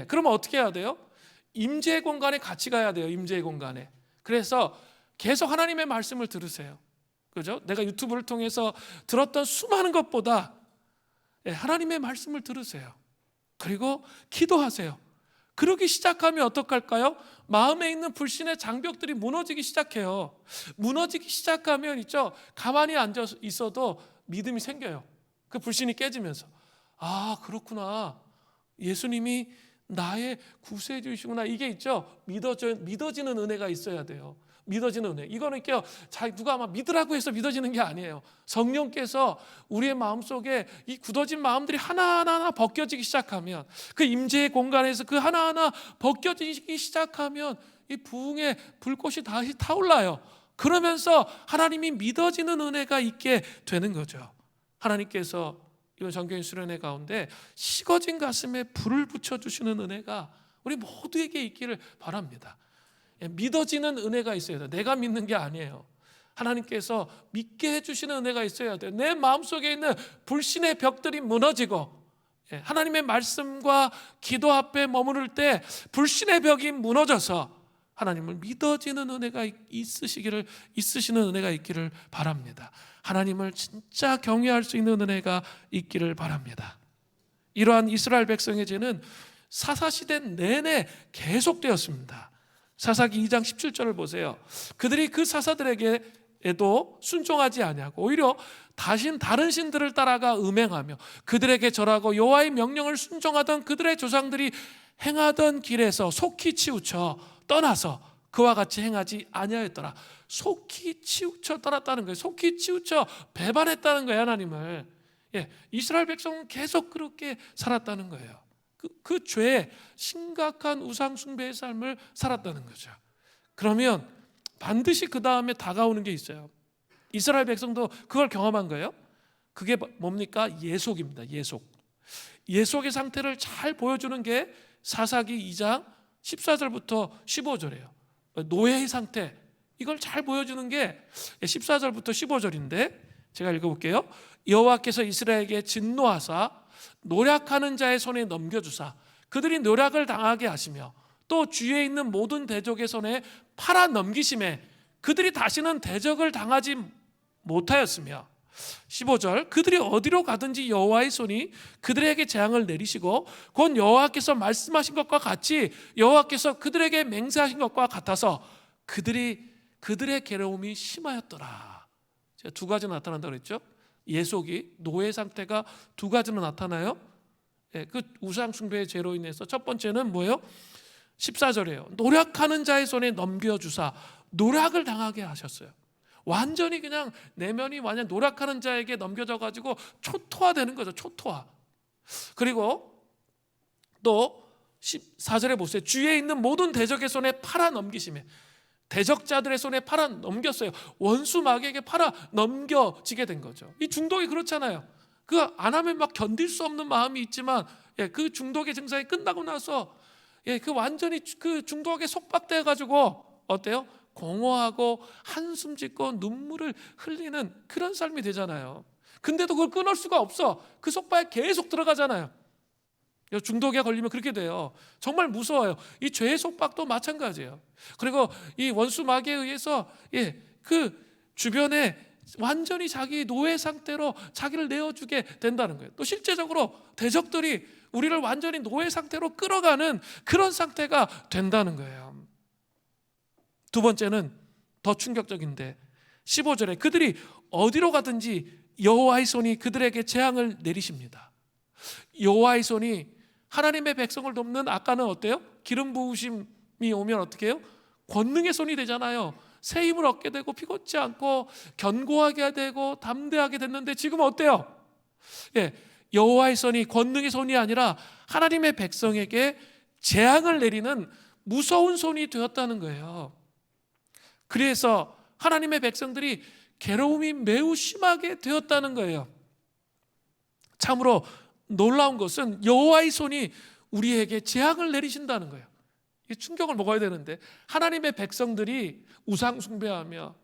그러면 어떻게 해야 돼요? 임재의 공간에 같이 가야 돼요. 임재의 공간에. 그래서 계속 하나님의 말씀을 들으세요. 그죠? 내가 유튜브를 통해서 들었던 수많은 것보다 하나님의 말씀을 들으세요. 그리고 기도하세요. 그러기 시작하면 어떡할까요? 마음에 있는 불신의 장벽들이 무너지기 시작해요. 무너지기 시작하면 있죠, 가만히 앉아 있어도 믿음이 생겨요. 그 불신이 깨지면서 아, 그렇구나. 예수님이 나의 구세해 주시구나. 이게 있죠, 믿어지는 은혜가 있어야 돼요. 믿어지는 은혜. 이거는 누가 아마 믿으라고 해서 믿어지는 게 아니에요. 성령께서 우리의 마음속에 이 굳어진 마음들이 하나하나 벗겨지기 시작하면, 그 임재의 공간에서 그 하나하나 벗겨지기 시작하면 이 부흥의 불꽃이 다시 타올라요. 그러면서 하나님이 믿어지는 은혜가 있게 되는 거죠. 하나님께서 이번 전교인 수련회 가운데 식어진 가슴에 불을 붙여주시는 은혜가 우리 모두에게 있기를 바랍니다. 믿어지는 은혜가 있어야 돼요. 내가 믿는 게 아니에요. 하나님께서 믿게 해주시는 은혜가 있어야 돼요. 내 마음속에 있는 불신의 벽들이 무너지고 하나님의 말씀과 기도 앞에 머무를 때 불신의 벽이 무너져서 하나님을 믿어지는 은혜가 있으시는 은혜가 있기를 바랍니다. 하나님을 진짜 경외할 수 있는 은혜가 있기를 바랍니다. 이러한 이스라엘 백성의 죄는 사사시대 내내 계속되었습니다. 사사기 2장 17절을 보세요. 그들이 그 사사들에게도 순종하지 아니하고 오히려 다른 신들을 따라가 음행하며 그들에게 절하고 여호와의 명령을 순종하던 그들의 조상들이 행하던 길에서 속히 치우쳐 떠나서 그와 같이 행하지 아니하였더라. 속히 치우쳐 떠났다는 거예요. 속히 치우쳐 배반했다는 거예요, 하나님을. 이스라엘 백성은 계속 그렇게 살았다는 거예요. 그 죄에 심각한 우상 숭배의 삶을 살았다는 거죠. 그러면 반드시 그 다음에 다가오는 게 있어요. 이스라엘 백성도 그걸 경험한 거예요. 그게 뭡니까? 예속입니다. 예속의 상태를 잘 보여주는 게 사사기 2장 14절부터 15절이에요. 노예의 상태, 이걸 잘 보여주는 게 14절부터 15절인데 제가 읽어볼게요. 여호와께서 이스라엘에게 진노하사 노략하는 자의 손에 넘겨주사 그들이 노략을 당하게 하시며 또 주위에 있는 모든 대적의 손에 팔아 넘기심에 그들이 다시는 대적을 당하지 못하였으며 15절 그들이 어디로 가든지 여호와의 손이 그들에게 재앙을 내리시고 곧 여호와께서 말씀하신 것과 같이 여호와께서 그들에게 맹세하신 것과 같아서 그들의 괴로움이 심하였더라. 제가 두 가지 나타난다고 그랬죠. 예속이, 노예 상태가 두 가지로 나타나요. 그 우상 숭배의 죄로 인해서 첫 번째는 뭐예요? 14절이에요. 노략하는 자의 손에 넘겨주사 노략을 당하게 하셨어요. 완전히 그냥 내면이 완전 노략하는 자에게 넘겨져 가지고 초토화되는 거죠. 초토화. 그리고 또 14절에 보세요. 주위에 있는 모든 대적의 손에 팔아 넘기심에 대적자들의 손에 팔아 넘겼어요. 원수 마귀에게 팔아 넘겨지게 된 거죠. 이 중독이 그렇잖아요. 그 안 하면 막 견딜 수 없는 마음이 있지만 그 중독의 증상이 끝나고 나서 그 완전히 그 중독에 속박돼 가지고 어때요? 공허하고 한숨 짓고 눈물을 흘리는 그런 삶이 되잖아요. 근데도 그걸 끊을 수가 없어. 그 속박에 계속 들어가잖아요. 중독에 걸리면 그렇게 돼요. 정말 무서워요. 이 죄의 속박도 마찬가지예요. 그리고 이 원수 마귀에 의해서 그 주변에 완전히 자기 노예 상태로 자기를 내어주게 된다는 거예요. 또 실제적으로 대적들이 우리를 완전히 노예 상태로 끌어가는 그런 상태가 된다는 거예요. 두 번째는 더 충격적인데 15절에 그들이 어디로 가든지 여호와의 손이 그들에게 재앙을 내리십니다. 여호와의 손이 하나님의 백성을 돕는, 아까는 어때요? 기름 부으심이 오면 어떻게 해요? 권능의 손이 되잖아요. 새 힘을 얻게 되고 피곤치 않고 견고하게 되고 담대하게 됐는데 지금 어때요? 여호와의 손이 권능의 손이 아니라 하나님의 백성에게 재앙을 내리는 무서운 손이 되었다는 거예요. 그래서 하나님의 백성들이 괴로움이 매우 심하게 되었다는 거예요. 참으로 놀라운 것은 여호와의 손이 우리에게 재앙을 내리신다는 거예요. 충격을 먹어야 되는데, 하나님의 백성들이 우상 숭배하며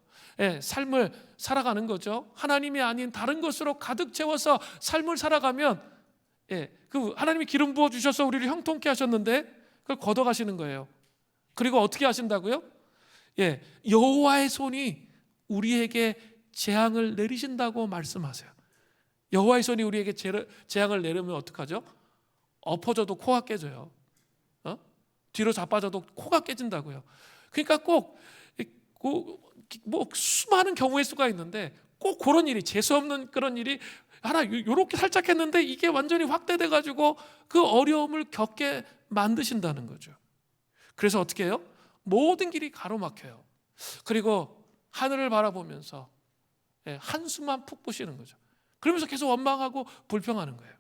삶을 살아가는 거죠. 하나님이 아닌 다른 것으로 가득 채워서 삶을 살아가면 그 하나님이 기름 부어 주셔서 우리를 형통케 하셨는데 그걸 걷어가시는 거예요. 그리고 어떻게 하신다고요? 여호와의 손이 우리에게 재앙을 내리신다고 말씀하세요. 여호와의 손이 우리에게 재앙을 내리면 어떡하죠? 엎어져도 코가 깨져요. 뒤로 자빠져도 코가 깨진다고요. 그러니까 꼭 뭐 수많은 경우의 수가 있는데 꼭 그런 일이, 재수 없는 그런 일이 하나 요렇게 살짝 했는데 이게 완전히 확대돼 가지고 그 어려움을 겪게 만드신다는 거죠. 그래서 어떻게 해요? 모든 길이 가로막혀요. 그리고 하늘을 바라보면서 한숨만 푹 pu시는 거죠. 그러면서 계속 원망하고 불평하는 거예요.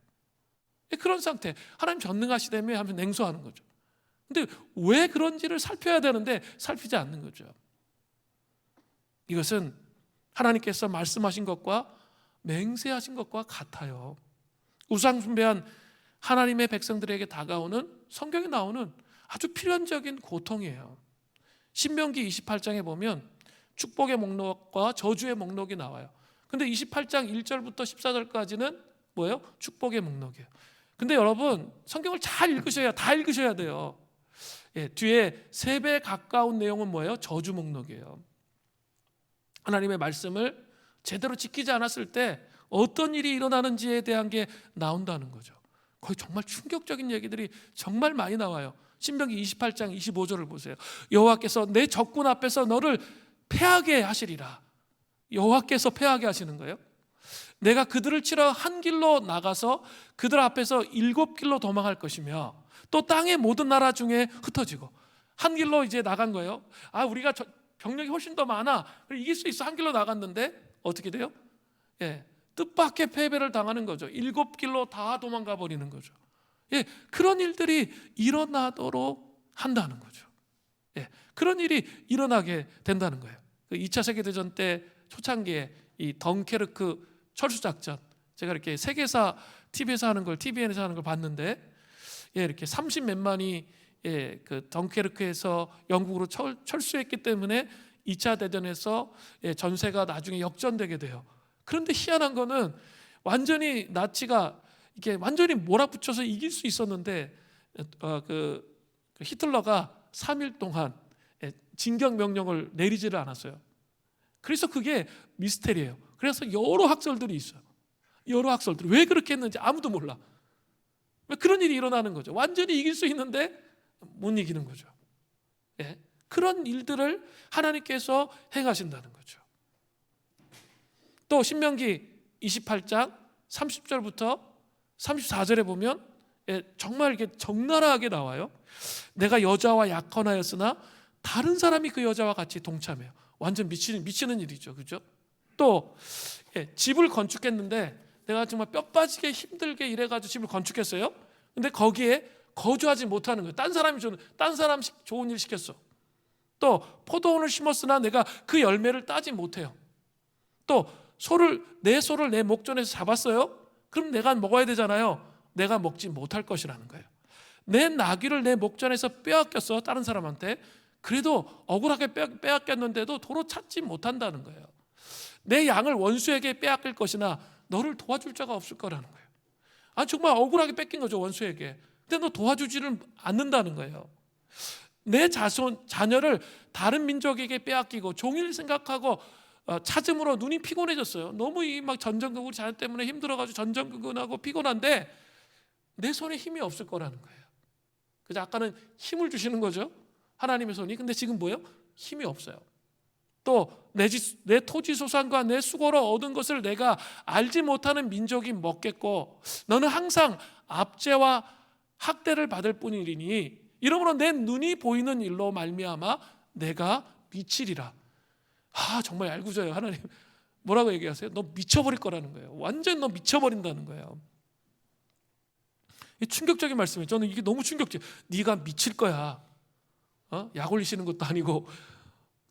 그런 상태, 하나님 전능하시다며 하면서 냉소하는 거죠. 근데 왜 그런지를 살펴야 되는데 살피지 않는 거죠. 이것은 하나님께서 말씀하신 것과 맹세하신 것과 같아요. 우상 숭배한 하나님의 백성들에게 다가오는, 성경에 나오는 아주 필연적인 고통이에요. 신명기 28장에 보면 축복의 목록과 저주의 목록이 나와요. 근데 28장 1절부터 14절까지는 뭐예요? 축복의 목록이에요. 근데 여러분, 성경을 잘 읽으셔야, 다 읽으셔야 돼요. 뒤에 3배 가까운 내용은 뭐예요? 저주 목록이에요. 하나님의 말씀을 제대로 지키지 않았을 때 어떤 일이 일어나는지에 대한 게 나온다는 거죠. 거의 정말 충격적인 얘기들이 정말 많이 나와요. 신명기 28장 25절을 보세요. 여호와께서 내 적군 앞에서 너를 패하게 하시리라. 여호와께서 패하게 하시는 거예요. 내가 그들을 치러 한 길로 나가서 그들 앞에서 7길로 도망할 것이며 또 땅의 모든 나라 중에 흩어지고. 한 길로 이제 나간 거예요. 우리가 병력이 훨씬 더 많아, 이길 수 있어. 한 길로 나갔는데 어떻게 돼요? 뜻밖의 패배를 당하는 거죠. 7길로 다 도망가 버리는 거죠. 그런 일들이 일어나도록 한다는 거죠. 그런 일이 일어나게 된다는 거예요. 2차 세계대전 때 초창기에 이 덩케르크 철수작전, 제가 이렇게 세계사 TV에서 하는 걸, TVN에서 하는 걸 봤는데, 이렇게 30몇만이 그 덩케르크에서 영국으로 철수했기 때문에 2차 대전에서 전세가 나중에 역전되게 돼요. 그런데 희한한 거는 완전히 나치가 이게 완전히 몰아붙여서 이길 수 있었는데 그 히틀러가 3일 동안 진격 명령을 내리지를 않았어요. 그래서 그게 미스테리예요. 그래서 여러 학설들이 있어요. 여러 학설들, 왜 그렇게 했는지 아무도 몰라. 왜 그런 일이 일어나는 거죠? 완전히 이길 수 있는데 못 이기는 거죠. 그런 일들을 하나님께서 행하신다는 거죠. 또 신명기 28장 30절부터 34절에 보면 정말 이렇게 적나라하게 나와요. 내가 여자와 약혼하였으나 다른 사람이 그 여자와 같이 동참해요. 완전 미치는 일이죠, 그죠? 또 집을 건축했는데 내가 정말 뼈 빠지게 힘들게 일해가지고 집을 건축했어요. 근데 거기에 거주하지 못하는 거예요. 딴 사람 좋은 일 시켰어. 또 포도원을 심었으나 내가 그 열매를 따지 못해요. 또 내 소를 내 목전에서 잡았어요. 그럼 내가 먹어야 되잖아요. 내가 먹지 못할 것이라는 거예요. 내 나귀를 내 목전에서 빼앗겼어, 다른 사람한테. 그래도 억울하게 빼앗겼는데도 도로 찾지 못한다는 거예요. 내 양을 원수에게 빼앗길 것이나 너를 도와줄 자가 없을 거라는 거예요. 정말 억울하게 뺏긴 거죠, 원수에게. 근데 너 도와주지를 않는다는 거예요. 내 자녀를 다른 민족에게 빼앗기고 종일 생각하고 찾음으로 눈이 피곤해졌어요. 너무 이 막 전전긍긍 자녀 때문에 힘들어가지고 전전긍긍하고 피곤한데 내 손에 힘이 없을 거라는 거예요. 그래서 아까는 힘을 주시는 거죠, 하나님의 손이. 근데 지금 뭐예요? 힘이 없어요. 또 내 토지 소산과 내 수고로 얻은 것을 내가 알지 못하는 민족이 먹겠고 너는 항상 압제와 학대를 받을 뿐이니 이러므로 내 눈이 보이는 일로 말미암아 내가 미치리라. 정말 얄궂어요. 하나님 뭐라고 얘기하세요? 너 미쳐버릴 거라는 거예요. 완전 너 미쳐버린다는 거예요. 이 충격적인 말씀이에요. 저는 이게 너무 충격적이에요. 네가 미칠 거야. 약 올리시는 것도 아니고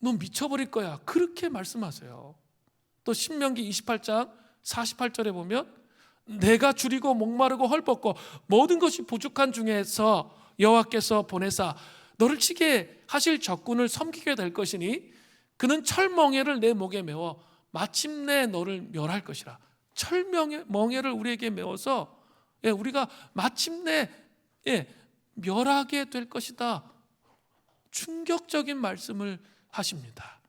너 미쳐버릴 거야. 그렇게 말씀하세요. 또 신명기 28장 48절에 보면 내가 줄이고 목마르고 헐벗고 모든 것이 부족한 중에서 여호와께서 보내사 너를 치게 하실 적군을 섬기게 될 것이니 그는 철멍에를 내 목에 메워 마침내 너를 멸할 것이라. 철멍에를 우리에게 메워서 우리가 마침내 멸하게 될 것이다. 충격적인 말씀을 하십니다.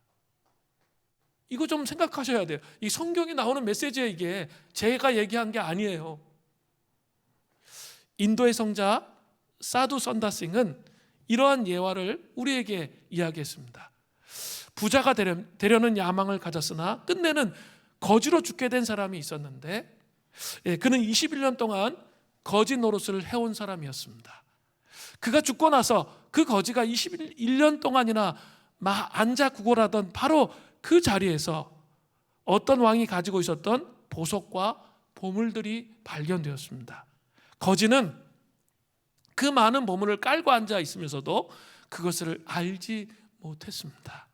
이거 좀 생각하셔야 돼요. 이 성경에 나오는 메시지에 이게 제가 얘기한 게 아니에요. 인도의 성자 사두 선다싱은 이러한 예화를 우리에게 이야기했습니다. 부자가 되려는 야망을 가졌으나 끝내는 거지로 죽게 된 사람이 있었는데 그는 21년 동안 거지 노릇을 해온 사람이었습니다. 그가 죽고 나서 그 거지가 21년 동안이나 앉아 구걸하던 바로 그 자리에서 어떤 왕이 가지고 있었던 보석과 보물들이 발견되었습니다. 거지는 그 많은 보물을 깔고 앉아 있으면서도 그것을 알지 못했습니다.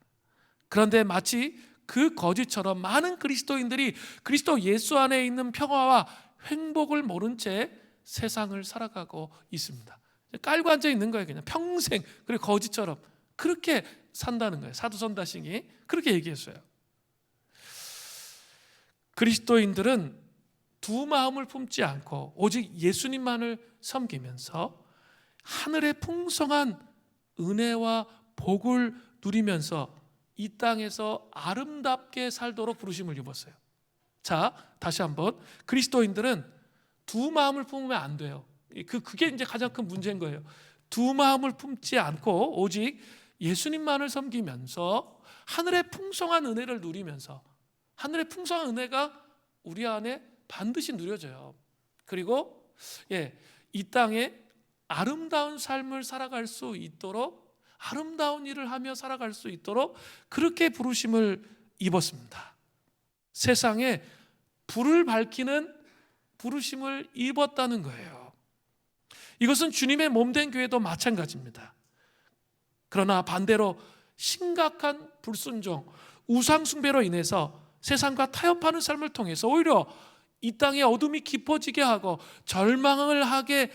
그런데 마치 그 거지처럼 많은 그리스도인들이 그리스도 예수 안에 있는 평화와 행복을 모른 채 세상을 살아가고 있습니다. 깔고 앉아 있는 거예요. 그냥 평생. 그리고 거지처럼 그렇게 산다는 거예요. 사두 선다싱이 그렇게 얘기했어요. 그리스도인들은 두 마음을 품지 않고 오직 예수님만을 섬기면서 하늘의 풍성한 은혜와 복을 누리면서 이 땅에서 아름답게 살도록 부르심을 입었어요. 자, 다시 한번. 그리스도인들은 두 마음을 품으면 안 돼요. 그게 이제 가장 큰 문제인 거예요. 두 마음을 품지 않고 오직 예수님만을 섬기면서 하늘의 풍성한 은혜를 누리면서 하늘의 풍성한 은혜가 우리 안에 반드시 누려져요. 그리고 이 땅에 아름다운 삶을 살아갈 수 있도록 아름다운 일을 하며 살아갈 수 있도록 그렇게 부르심을 입었습니다. 세상에 불을 밝히는 부르심을 입었다는 거예요. 이것은 주님의 몸된 교회도 마찬가지입니다. 그러나 반대로 심각한 불순종, 우상 숭배로 인해서 세상과 타협하는 삶을 통해서 오히려 이 땅의 어둠이 깊어지게 하고 절망을 하게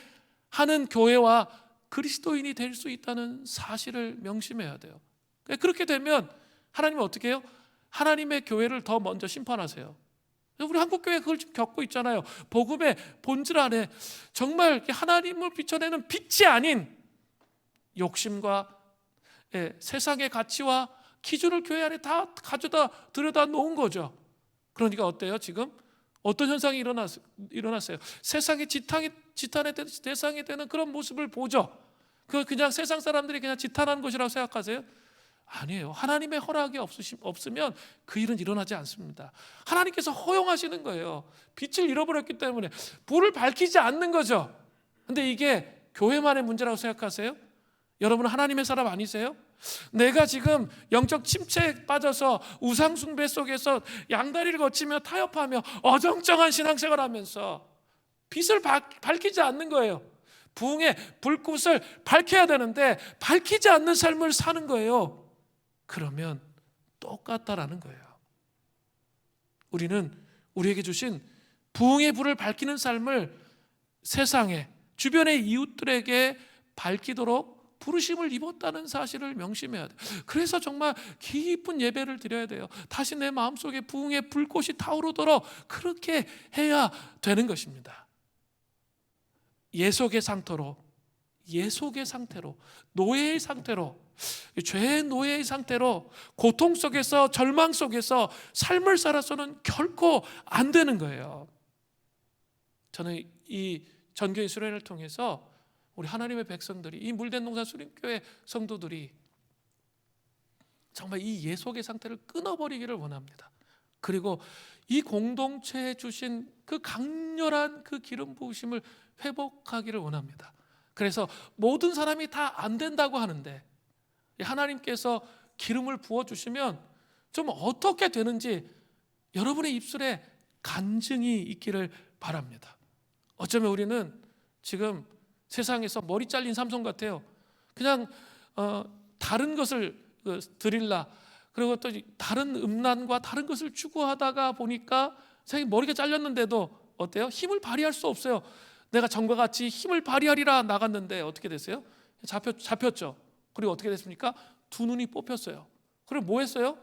하는 교회와 그리스도인이 될 수 있다는 사실을 명심해야 돼요. 그렇게 되면 하나님은 어떻게 해요? 하나님의 교회를 더 먼저 심판하세요. 우리 한국교회 그걸 지금 겪고 있잖아요. 복음의 본질 안에 정말 하나님을 비춰내는 빛이 아닌 욕심과 세상의 가치와 기준을 교회 안에 다 가져다 들여다 놓은 거죠. 그러니까 어때요? 지금 어떤 현상이 일어났어요? 세상의 지탄의 대상이 되는 그런 모습을 보죠. 그냥 세상 사람들이 그냥 지탄하는 것이라고 생각하세요? 아니에요. 하나님의 허락이 없으면 그 일은 일어나지 않습니다. 하나님께서 허용하시는 거예요. 빛을 잃어버렸기 때문에 불을 밝히지 않는 거죠. 근데 이게 교회만의 문제라고 생각하세요? 여러분은 하나님의 사람 아니세요? 내가 지금 영적 침체에 빠져서 우상 숭배 속에서 양다리를 거치며 타협하며 어정쩡한 신앙생활을 하면서 빛을 밝히지 않는 거예요. 부흥의 불꽃을 밝혀야 되는데 밝히지 않는 삶을 사는 거예요. 그러면 똑같다라는 거예요. 우리는 우리에게 주신 부흥의 불을 밝히는 삶을 세상에 주변의 이웃들에게 밝히도록 부르심을 입었다는 사실을 명심해야 돼요. 그래서 정말 깊은 예배를 드려야 돼요. 다시 내 마음속에 부흥의 불꽃이 타오르도록 그렇게 해야 되는 것입니다. 예속의 상태로 노예의 상태로 죄의 노예의 상태로 고통 속에서 절망 속에서 삶을 살아서는 결코 안 되는 거예요. 저는 이 전교인 수련회를 통해서 우리 하나님의 백성들이, 이 물된 농사 수림교회 성도들이 정말 이 예속의 상태를 끊어버리기를 원합니다. 그리고 이 공동체에 주신 그 강렬한 그 기름 부으심을 회복하기를 원합니다. 그래서 모든 사람이 다 안 된다고 하는데 하나님께서 기름을 부어주시면 좀 어떻게 되는지 여러분의 입술에 간증이 있기를 바랍니다. 어쩌면 우리는 지금 세상에서 머리 잘린 삼손 같아요. 그냥 다른 것을 드릴라, 그리고 또 다른 음란과 다른 것을 추구하다가 보니까 자기 머리가 잘렸는데도 어때요? 힘을 발휘할 수 없어요. 내가 전과 같이 힘을 발휘하리라 나갔는데 어떻게 됐어요? 잡혔죠. 그리고 어떻게 됐습니까? 두 눈이 뽑혔어요. 그리고 뭐 했어요?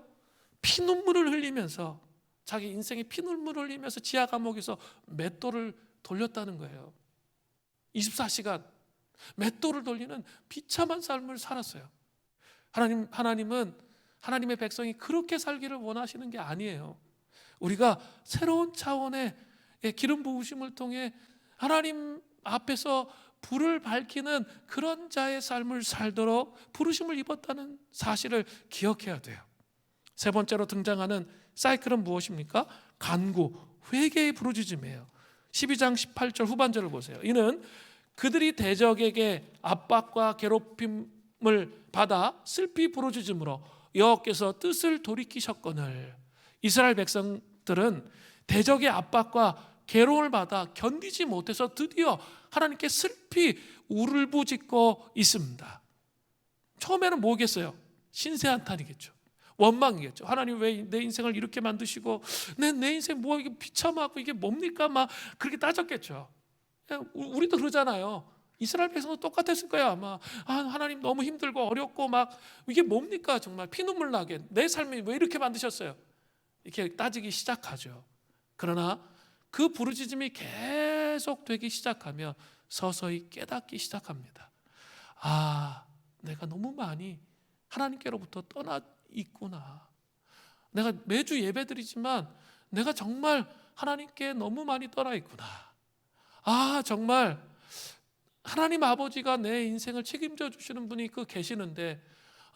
피눈물을 흘리면서, 자기 인생의 피눈물을 흘리면서 지하 감옥에서 맷돌을 돌렸다는 거예요. 24시간 맷돌을 돌리는 비참한 삶을 살았어요. 하나님은 하나님의 백성이 그렇게 살기를 원하시는 게 아니에요. 우리가 새로운 차원의 기름 부으심을 통해 하나님 앞에서 불을 밝히는 그런 자의 삶을 살도록 부르심을 입었다는 사실을 기억해야 돼요. 세 번째로 등장하는 사이클은 무엇입니까? 간구, 회개의 부르짖음이에요. 12장 18절 후반절을 보세요. 이는 그들이 대적에게 압박과 괴롭힘을 받아 슬피 부르짖음으로 여호와께서 뜻을 돌이키셨거늘. 이스라엘 백성들은 대적의 압박과 괴로움을 받아 견디지 못해서 드디어 하나님께 슬피 울부짖고 있습니다. 처음에는 뭐겠어요? 신세한탄이겠죠. 원망이겠죠. 하나님 왜 내 인생을 이렇게 만드시고 내 인생 뭐 이게 비참하고 이게 뭡니까? 막 그렇게 따졌겠죠. 우리도 그러잖아요. 이스라엘 백성도 똑같았을 거예요 아마. 하나님 너무 힘들고 어렵고 막 이게 뭡니까? 정말 피눈물 나게 내 삶이 왜 이렇게 만드셨어요? 이렇게 따지기 시작하죠. 그러나 그 부르짖음이 계속 되기 시작하면 서서히 깨닫기 시작합니다. 내가 너무 많이 하나님께로부터 떠나 있구나. 내가 매주 예배드리지만 내가 정말 하나님께 너무 많이 떠나 있구나. 정말 하나님 아버지가 내 인생을 책임져 주시는 분이 계시는데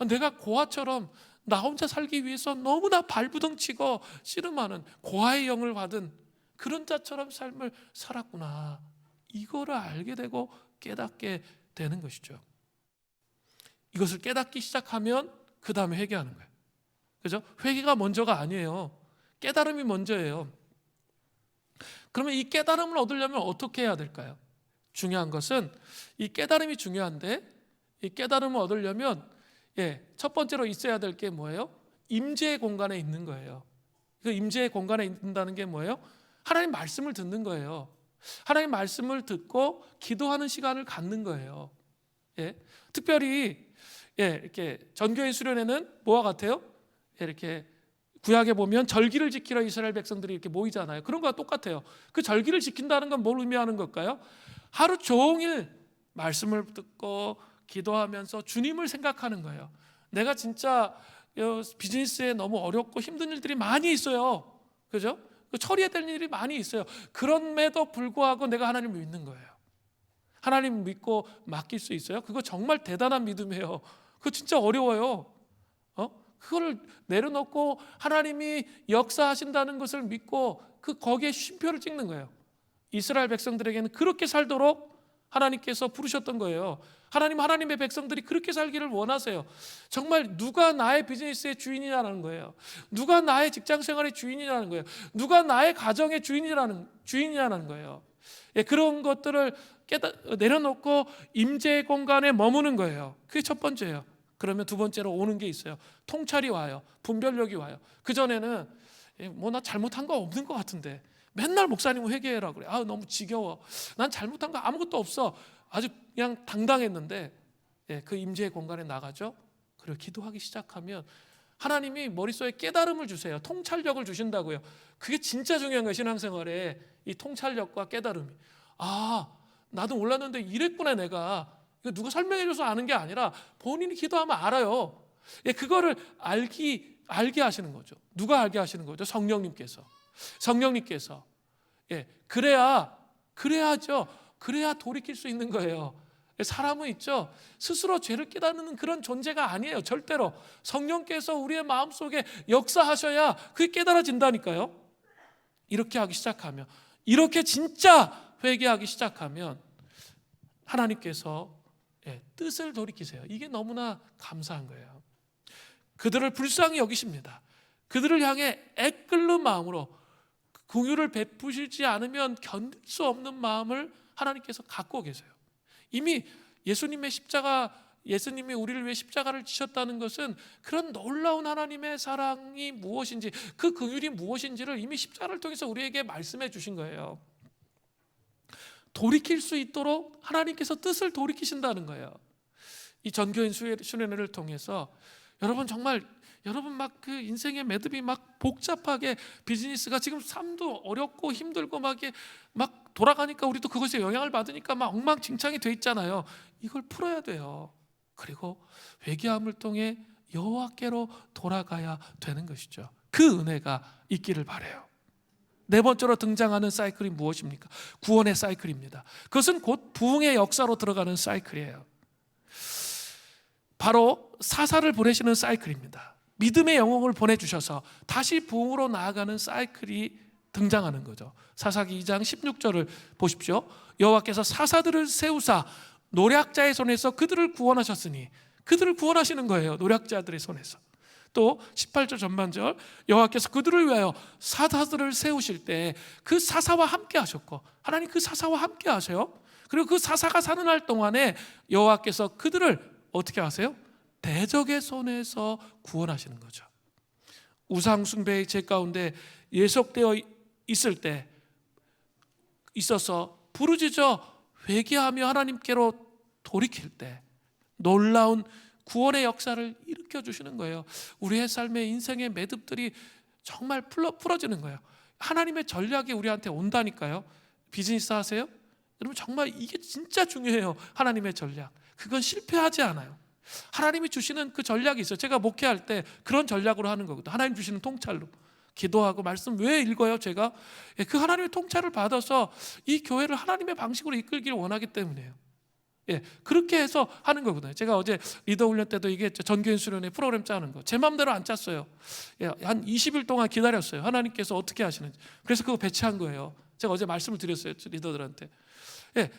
내가 고아처럼 나 혼자 살기 위해서 너무나 발부둥치고 씨름하는 고아의 영을 받은 그런 자처럼 삶을 살았구나. 이거를 알게 되고 깨닫게 되는 것이죠. 이것을 깨닫기 시작하면 그 다음에 회개하는 거예요. 그죠? 회개가 먼저가 아니에요. 깨달음이 먼저예요. 그러면 이 깨달음을 얻으려면 어떻게 해야 될까요? 중요한 것은 이 깨달음이 중요한데, 이 깨달음을 얻으려면 첫 번째로 있어야 될 게 뭐예요? 임재의 공간에 있는 거예요. 그 임재의 공간에 있는다는 게 뭐예요? 하나님 말씀을 듣는 거예요. 하나님 말씀을 듣고 기도하는 시간을 갖는 거예요. 특별히 이렇게 전교인 수련회는 뭐와 같아요? 이렇게 구약에 보면 절기를 지키러 이스라엘 백성들이 이렇게 모이잖아요. 그런 거와 똑같아요. 그 절기를 지킨다는 건 뭘 의미하는 걸까요? 하루 종일 말씀을 듣고 기도하면서 주님을 생각하는 거예요. 내가 진짜 비즈니스에 너무 어렵고 힘든 일들이 많이 있어요. 그죠? 처리해야 될 일이 많이 있어요. 그럼에도 불구하고 내가 하나님을 믿는 거예요. 하나님 믿고 맡길 수 있어요? 그거 정말 대단한 믿음이에요. 그거 진짜 어려워요. 그거를 내려놓고 하나님이 역사하신다는 것을 믿고 거기에 쉼표를 찍는 거예요. 이스라엘 백성들에게는 그렇게 살도록 하나님께서 부르셨던 거예요. 하나님의 백성들이 그렇게 살기를 원하세요. 정말 누가 나의 비즈니스의 주인이냐는 거예요. 누가 나의 직장 생활의 주인이냐는 거예요. 누가 나의 가정의 주인이냐는 거예요. 그런 것들을 내려놓고 임재의 공간에 머무는 거예요. 그게 첫 번째예요. 그러면 두 번째로 오는 게 있어요. 통찰이 와요. 분별력이 와요. 그전에는 나 잘못한 거 없는 것 같은데 맨날 목사님 회개해라 그래. 너무 지겨워. 난 잘못한 거 아무것도 없어. 아주 그냥 당당했는데 그 임재의 공간에 나가죠. 그리고 기도하기 시작하면 하나님이 머릿속에 깨달음을 주세요. 통찰력을 주신다고요. 그게 진짜 중요한 거예요. 신앙생활에 이 통찰력과 깨달음이. 나도 몰랐는데 이랬구나 내가. 이거 누가 설명해줘서 아는 게 아니라 본인이 기도하면 알아요. 예, 그거를 알게 하시는 거죠. 누가 알게 하시는 거죠? 성령님께서. 예, 그래야죠. 그래야 돌이킬 수 있는 거예요. 사람은 있죠, 스스로 죄를 깨닫는 그런 존재가 아니에요. 절대로. 성령께서 우리의 마음속에 역사하셔야 그게 깨달아진다니까요. 이렇게 하기 시작하면, 이렇게 진짜 회개하기 시작하면 하나님께서 뜻을 돌이키세요. 이게 너무나 감사한 거예요. 그들을 불쌍히 여기십니다. 그들을 향해 애끓는 마음으로 긍휼을 베푸시지 않으면 견딜 수 없는 마음을 하나님께서 갖고 계세요. 이미 예수님이 우리를 위해 십자가를 지셨다는 것은 그런 놀라운 하나님의 사랑이 무엇인지, 그 긍휼이 무엇인지를 이미 십자가를 통해서 우리에게 말씀해 주신 거예요. 돌이킬 수 있도록 하나님께서 뜻을 돌이키신다는 거예요. 이 전교인 수련회를 통해서 여러분 막 그 인생의 매듭이 막 복잡하게, 비즈니스가 지금 삶도 어렵고 힘들고 막 돌아가니까 우리도 그것에 영향을 받으니까 막 엉망진창이 돼 있잖아요. 이걸 풀어야 돼요. 그리고 회개함을 통해 여호와께로 돌아가야 되는 것이죠. 그 은혜가 있기를 바라요. 네 번째로 등장하는 사이클이 무엇입니까? 구원의 사이클입니다. 그것은 곧 부흥의 역사로 들어가는 사이클이에요. 바로 사사를 보내시는 사이클입니다. 믿음의 영웅을 보내주셔서 다시 부흥으로 나아가는 사이클이 등장하는 거죠. 사사기 2장 16절을 보십시오. 여호와께서 사사들을 세우사 노략자의 손에서 그들을 구원하셨으니, 그들을 구원하시는 거예요. 노략자들의 손에서. 또 18절 전반절, 여호와께서 그들을 위하여 사사들을 세우실 때 그 사사와 함께 하셨고, 하나님 그 사사와 함께 하세요. 그리고 그 사사가 사는 날 동안에 여호와께서 그들을 어떻게 하세요? 대적의 손에서 구원하시는 거죠. 우상 숭배의 죄 가운데 예속되어 있어서 부르짖어 회개하며 하나님께로 돌이킬 때 놀라운 구원의 역사를 일으켜 주시는 거예요. 우리의 삶의 인생의 매듭들이 정말 풀어지는 거예요. 하나님의 전략이 우리한테 온다니까요. 비즈니스 하세요? 여러분 정말 이게 진짜 중요해요. 하나님의 전략. 그건 실패하지 않아요. 하나님이 주시는 그 전략이 있어요. 제가 목회할 때 그런 전략으로 하는 거거든요. 하나님 주시는 통찰로 기도하고 말씀 왜 읽어요? 제가 그 하나님의 통찰을 받아서 이 교회를 하나님의 방식으로 이끌기를 원하기 때문에요. 그렇게 해서 하는 거거든요. 제가 어제 리더 훈련 때도 이게 전교인 수련회 프로그램 짜는 거 제 마음대로 안 짰어요. 한 20일 동안 기다렸어요. 하나님께서 어떻게 하시는지. 그래서 그거 배치한 거예요. 제가 어제 말씀을 드렸어요. 리더들한테.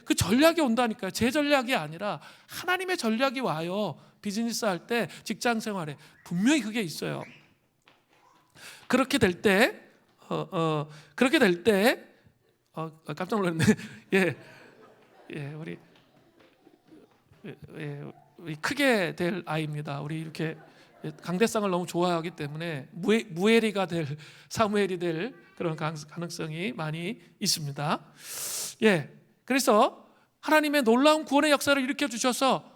그 전략이 온다니까요. 제 전략이 아니라 하나님의 전략이 와요. 비즈니스 할 때, 직장 생활에 분명히 그게 있어요. 그렇게 될 때 깜짝 놀랐네. 우리 크게 될 아이입니다. 우리 이렇게 강대상을 너무 좋아하기 때문에 무에리가 될, 사무엘이 될 그런 가능성이 많이 있습니다. 그래서 하나님의 놀라운 구원의 역사를 일으켜 주셔서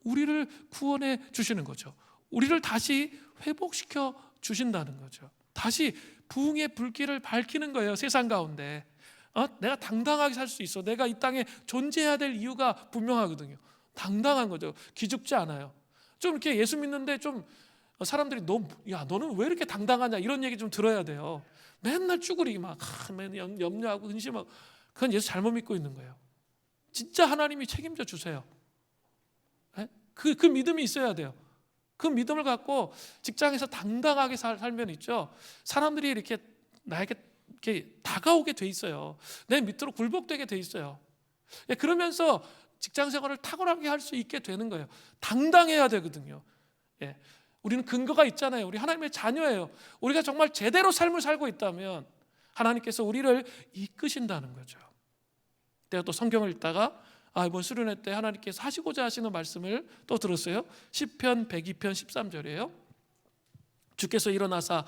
우리를 구원해 주시는 거죠. 우리를 다시 회복시켜 주신다는 거죠. 다시 부흥의 불길을 밝히는 거예요. 세상 가운데 내가 당당하게 살 수 있어. 내가 이 땅에 존재해야 될 이유가 분명하거든요. 당당한 거죠. 기죽지 않아요. 좀 이렇게 예수 믿는데 좀 사람들이 너는 왜 이렇게 당당하냐 이런 얘기 좀 들어야 돼요. 맨날 쭈구리기 막 맨날 염려하고 근심하고, 그건 예수 잘못 믿고 있는 거예요. 진짜 하나님이 책임져 주세요. 그 믿음이 있어야 돼요. 그 믿음을 갖고 직장에서 당당하게 살면 있죠. 사람들이 이렇게 나에게 이렇게 다가오게 돼 있어요. 내 밑으로 굴복되게 돼 있어요. 그러면서 직장 생활을 탁월하게 할 수 있게 되는 거예요. 당당해야 되거든요. 우리는 근거가 있잖아요. 우리 하나님의 자녀예요. 우리가 정말 제대로 삶을 살고 있다면 하나님께서 우리를 이끄신다는 거죠. 내가 또 성경을 읽다가 이번 수련회 때 하나님께서 하시고자 하시는 말씀을 또 들었어요. 시편 102편 13절이에요. 주께서 일어나사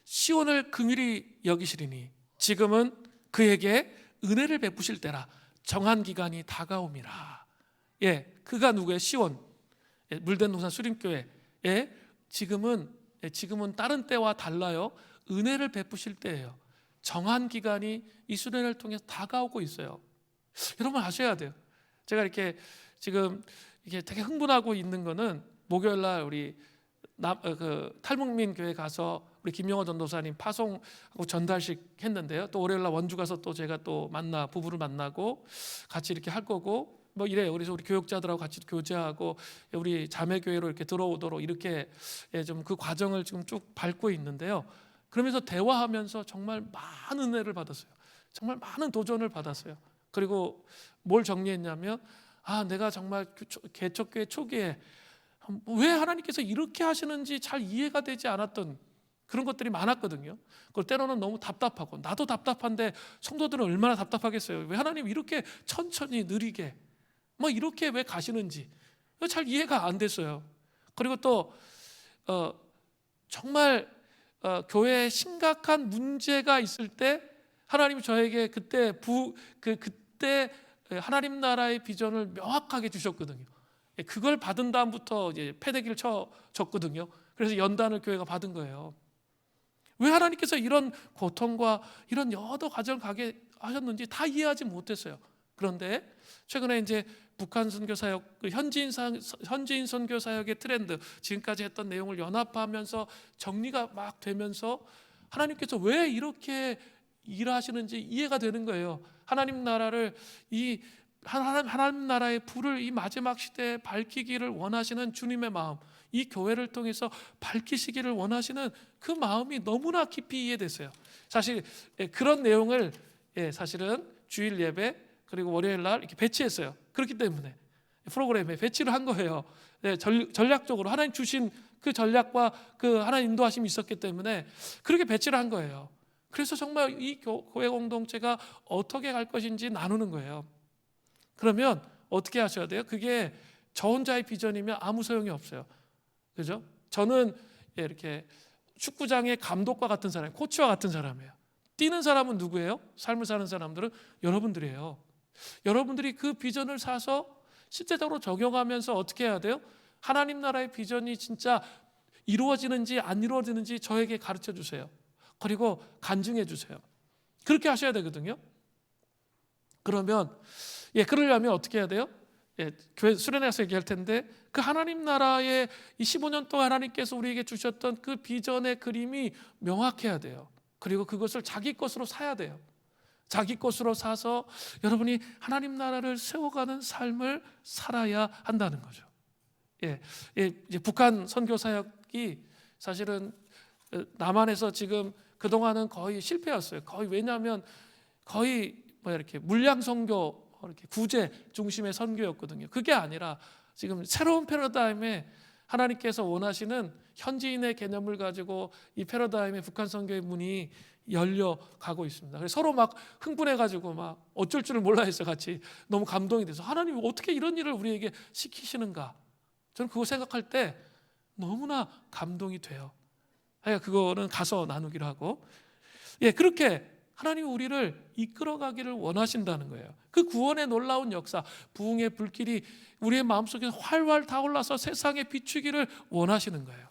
시온을 긍휼히 여기시리니 지금은 그에게 은혜를 베푸실 때라. 정한 기간이 다가옴이라. 그가 누구예요? 시온. 물된 동산 수림교회. 지금은 다른 때와 달라요. 은혜를 베푸실 때예요. 정한 기간이 이 수련회를 통해서 다가오고 있어요. 여러분 아셔야 돼요. 제가 이렇게 지금 이게 되게 흥분하고 있는 거는 목요일 날 우리 탈북민 교회 가서 우리 김영호 전도사님 파송하고 전달식 했는데요. 또 월요일 날 원주 가서 또 제가 또 부부를 만나고 같이 이렇게 할 거고 뭐 이래요. 그래서 우리 교육자들하고 같이 교제하고 우리 자매 교회로 이렇게 들어오도록 이렇게 좀 그 과정을 지금 쭉 밟고 있는데요. 그러면서 대화하면서 정말 많은 은혜를 받았어요. 정말 많은 도전을 받았어요. 그리고 뭘 정리했냐면 내가 정말 개척교회 초기에 왜 하나님께서 이렇게 하시는지 잘 이해가 되지 않았던 그런 것들이 많았거든요. 그걸 때로는 너무 답답하고 나도 답답한데 성도들은 얼마나 답답하겠어요. 왜 하나님 이렇게 천천히 느리게 뭐 이렇게 왜 가시는지 잘 이해가 안 됐어요. 그리고 또 정말 교회에 심각한 문제가 있을 때 하나님이 저에게 그때 하나님 나라의 비전을 명확하게 주셨거든요. 그걸 받은 다음부터 이제 패대기를 쳐줬거든요. 그래서 연단을 교회가 받은 거예요. 왜 하나님께서 이런 고통과 이런 여러 과정을 가게 하셨는지 다 이해하지 못했어요. 그런데 최근에 이제 북한 선교사역, 현지인 선교사역의 트렌드, 지금까지 했던 내용을 연합하면서 정리가 막 되면서 하나님께서 왜 이렇게 일하시는지 이해가 되는 거예요. 하나님 나라를 하나님 나라의 불을 이 마지막 시대에 밝히기를 원하시는 주님의 마음, 이 교회를 통해서 밝히시기를 원하시는 그 마음이 너무나 깊이 이해됐어요. 사실 그런 내용을 사실은 주일 예배 그리고 월요일 날 이렇게 배치했어요. 그렇기 때문에 프로그램에 배치를 한 거예요. 전략적으로 하나님 주신 그 전략과 그 하나님 인도하심이 있었기 때문에 그렇게 배치를 한 거예요. 그래서 정말 이 교회 공동체가 어떻게 갈 것인지 나누는 거예요. 그러면 어떻게 하셔야 돼요? 그게 저 혼자의 비전이면 아무 소용이 없어요. 그죠? 저는 이렇게 축구장의 감독과 같은 사람, 코치와 같은 사람이에요. 뛰는 사람은 누구예요? 삶을 사는 사람들은 여러분들이에요. 여러분들이 그 비전을 사서 실제적으로 적용하면서 어떻게 해야 돼요? 하나님 나라의 비전이 진짜 이루어지는지 안 이루어지는지 저에게 가르쳐 주세요. 그리고 간증해 주세요. 그렇게 하셔야 되거든요. 그러면 그러려면 어떻게 해야 돼요? 교회 수련회 가서 얘기할 텐데 그 하나님 나라의 이 15년 동안 하나님께서 우리에게 주셨던 그 비전의 그림이 명확해야 돼요. 그리고 그것을 자기 것으로 사야 돼요. 자기 것으로 사서 여러분이 하나님 나라를 세워가는 삶을 살아야 한다는 거죠. 이제 북한 선교 사역이 사실은 남한에서 지금 그동안은 거의 실패였어요. 거의 왜냐하면 거의 이렇게 물량 선교, 이렇게 구제 중심의 선교였거든요. 그게 아니라 지금 새로운 패러다임에 하나님께서 원하시는 현지인의 개념을 가지고 이 패러다임의 북한 선교의 문이 열려가고 있습니다. 그래서 서로 막 흥분해가지고 막 어쩔 줄을 몰라 해서 같이 너무 감동이 돼서 하나님 어떻게 이런 일을 우리에게 시키시는가? 저는 그거 생각할 때 너무나 감동이 돼요. 그거는 가서 나누기로 하고 그렇게 하나님이 우리를 이끌어가기를 원하신다는 거예요. 그 구원의 놀라운 역사, 부흥의 불길이 우리의 마음속에 활활 타올라서 세상에 비추기를 원하시는 거예요.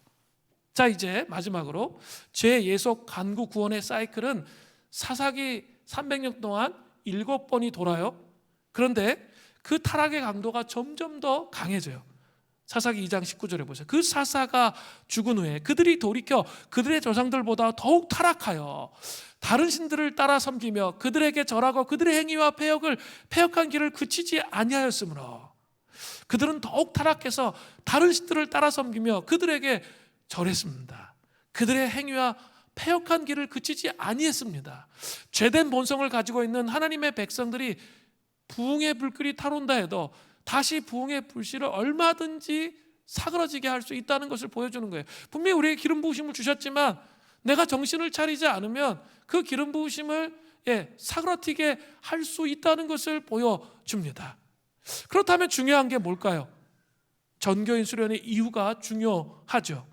자, 이제 마지막으로 죄 예속 간구 구원의 사이클은 사사기 300년 동안 7번이 돌아요. 그런데 그 타락의 강도가 점점 더 강해져요. 사사기 2장 19절에 보세요. 그 사사가 죽은 후에 그들이 돌이켜 그들의 조상들보다 더욱 타락하여 다른 신들을 따라 섬기며 그들에게 절하고 그들의 행위와 패역한 길을 그치지 아니하였으므로 그들은 더욱 타락해서 다른 신들을 따라 섬기며 그들에게 절했습니다. 그들의 행위와 패역한 길을 그치지 아니했습니다. 죄된 본성을 가지고 있는 하나님의 백성들이 부흥의 불길이 타온다 해도 다시 부흥의 불씨를 얼마든지 사그러지게 할 수 있다는 것을 보여주는 거예요. 분명히 우리에게 기름 부으심을 주셨지만 내가 정신을 차리지 않으면 그 기름 부으심을 사그러뜨리게 할 수 있다는 것을 보여줍니다. 그렇다면 중요한 게 뭘까요? 전교인 수련의 이유가 중요하죠.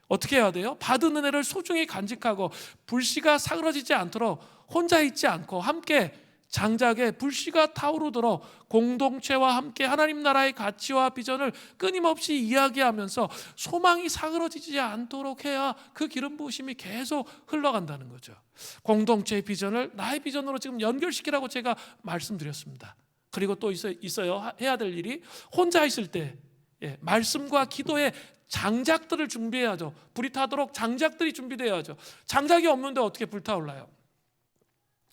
어떻게 해야 돼요? 받은 은혜를 소중히 간직하고 불씨가 사그러지지 않도록 혼자 있지 않고 함께 장작에 불씨가 타오르도록 공동체와 함께 하나님 나라의 가치와 비전을 끊임없이 이야기하면서 소망이 사그러지지 않도록 해야 그 기름 부으심이 계속 흘러간다는 거죠. 공동체의 비전을 나의 비전으로 지금 연결시키라고 제가 말씀드렸습니다. 그리고 또 있어요. 해야 될 일이 혼자 있을 때 말씀과 기도의 장작들을 준비해야죠. 불이 타도록 장작들이 준비되어야죠. 장작이 없는데 어떻게 불타올라요?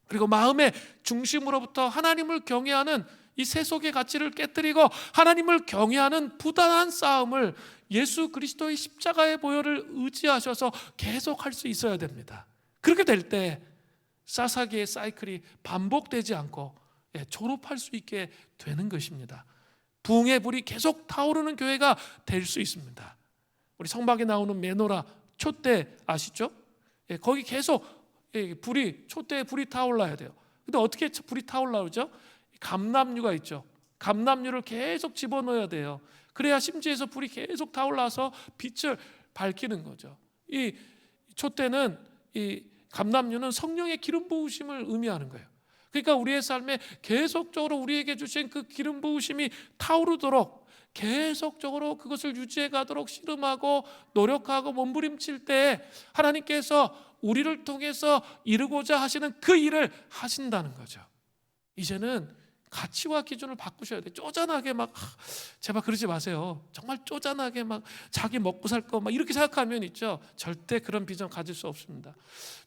그리고 마음의 중심으로부터 하나님을 경외하는 이 세속의 가치를 깨뜨리고 하나님을 경외하는 부단한 싸움을 예수 그리스도의 십자가의 보혈을 의지하셔서 계속할 수 있어야 됩니다. 그렇게 될 때 사사기의 사이클이 반복되지 않고 졸업할 수 있게 되는 것입니다. 부흥의 불이 계속 타오르는 교회가 될 수 있습니다. 우리 성막에 나오는 메노라 촛대 아시죠? 거기 계속 촛대에 불이 타올라야 돼요. 근데 어떻게 불이 타올라오죠? 감람류가 있죠. 감람류를 계속 집어넣어야 돼요. 그래야 심지에서 불이 계속 타올라서 빛을 밝히는 거죠. 이 촛대는, 이 감람류는 성령의 기름 부으심을 의미하는 거예요. 그러니까 우리의 삶에 계속적으로 우리에게 주신 그 기름 부으심이 타오르도록 계속적으로 그것을 유지해 가도록 씨름하고 노력하고 몸부림칠 때 하나님께서 우리를 통해서 이루고자 하시는 그 일을 하신다는 거죠. 이제는 가치와 기준을 바꾸셔야 돼요. 쪼잔하게 막 제발 그러지 마세요. 정말 쪼잔하게 막 자기 먹고 살 거 막 이렇게 생각하면 있죠. 절대 그런 비전 가질 수 없습니다.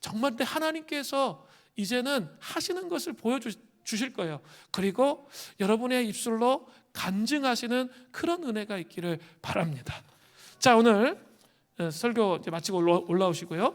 정말 근데 하나님께서 이제는 하시는 것을 보여주실 거예요. 그리고 여러분의 입술로 간증하시는 그런 은혜가 있기를 바랍니다. 자, 오늘 설교 이제 마치고 올라오시고요.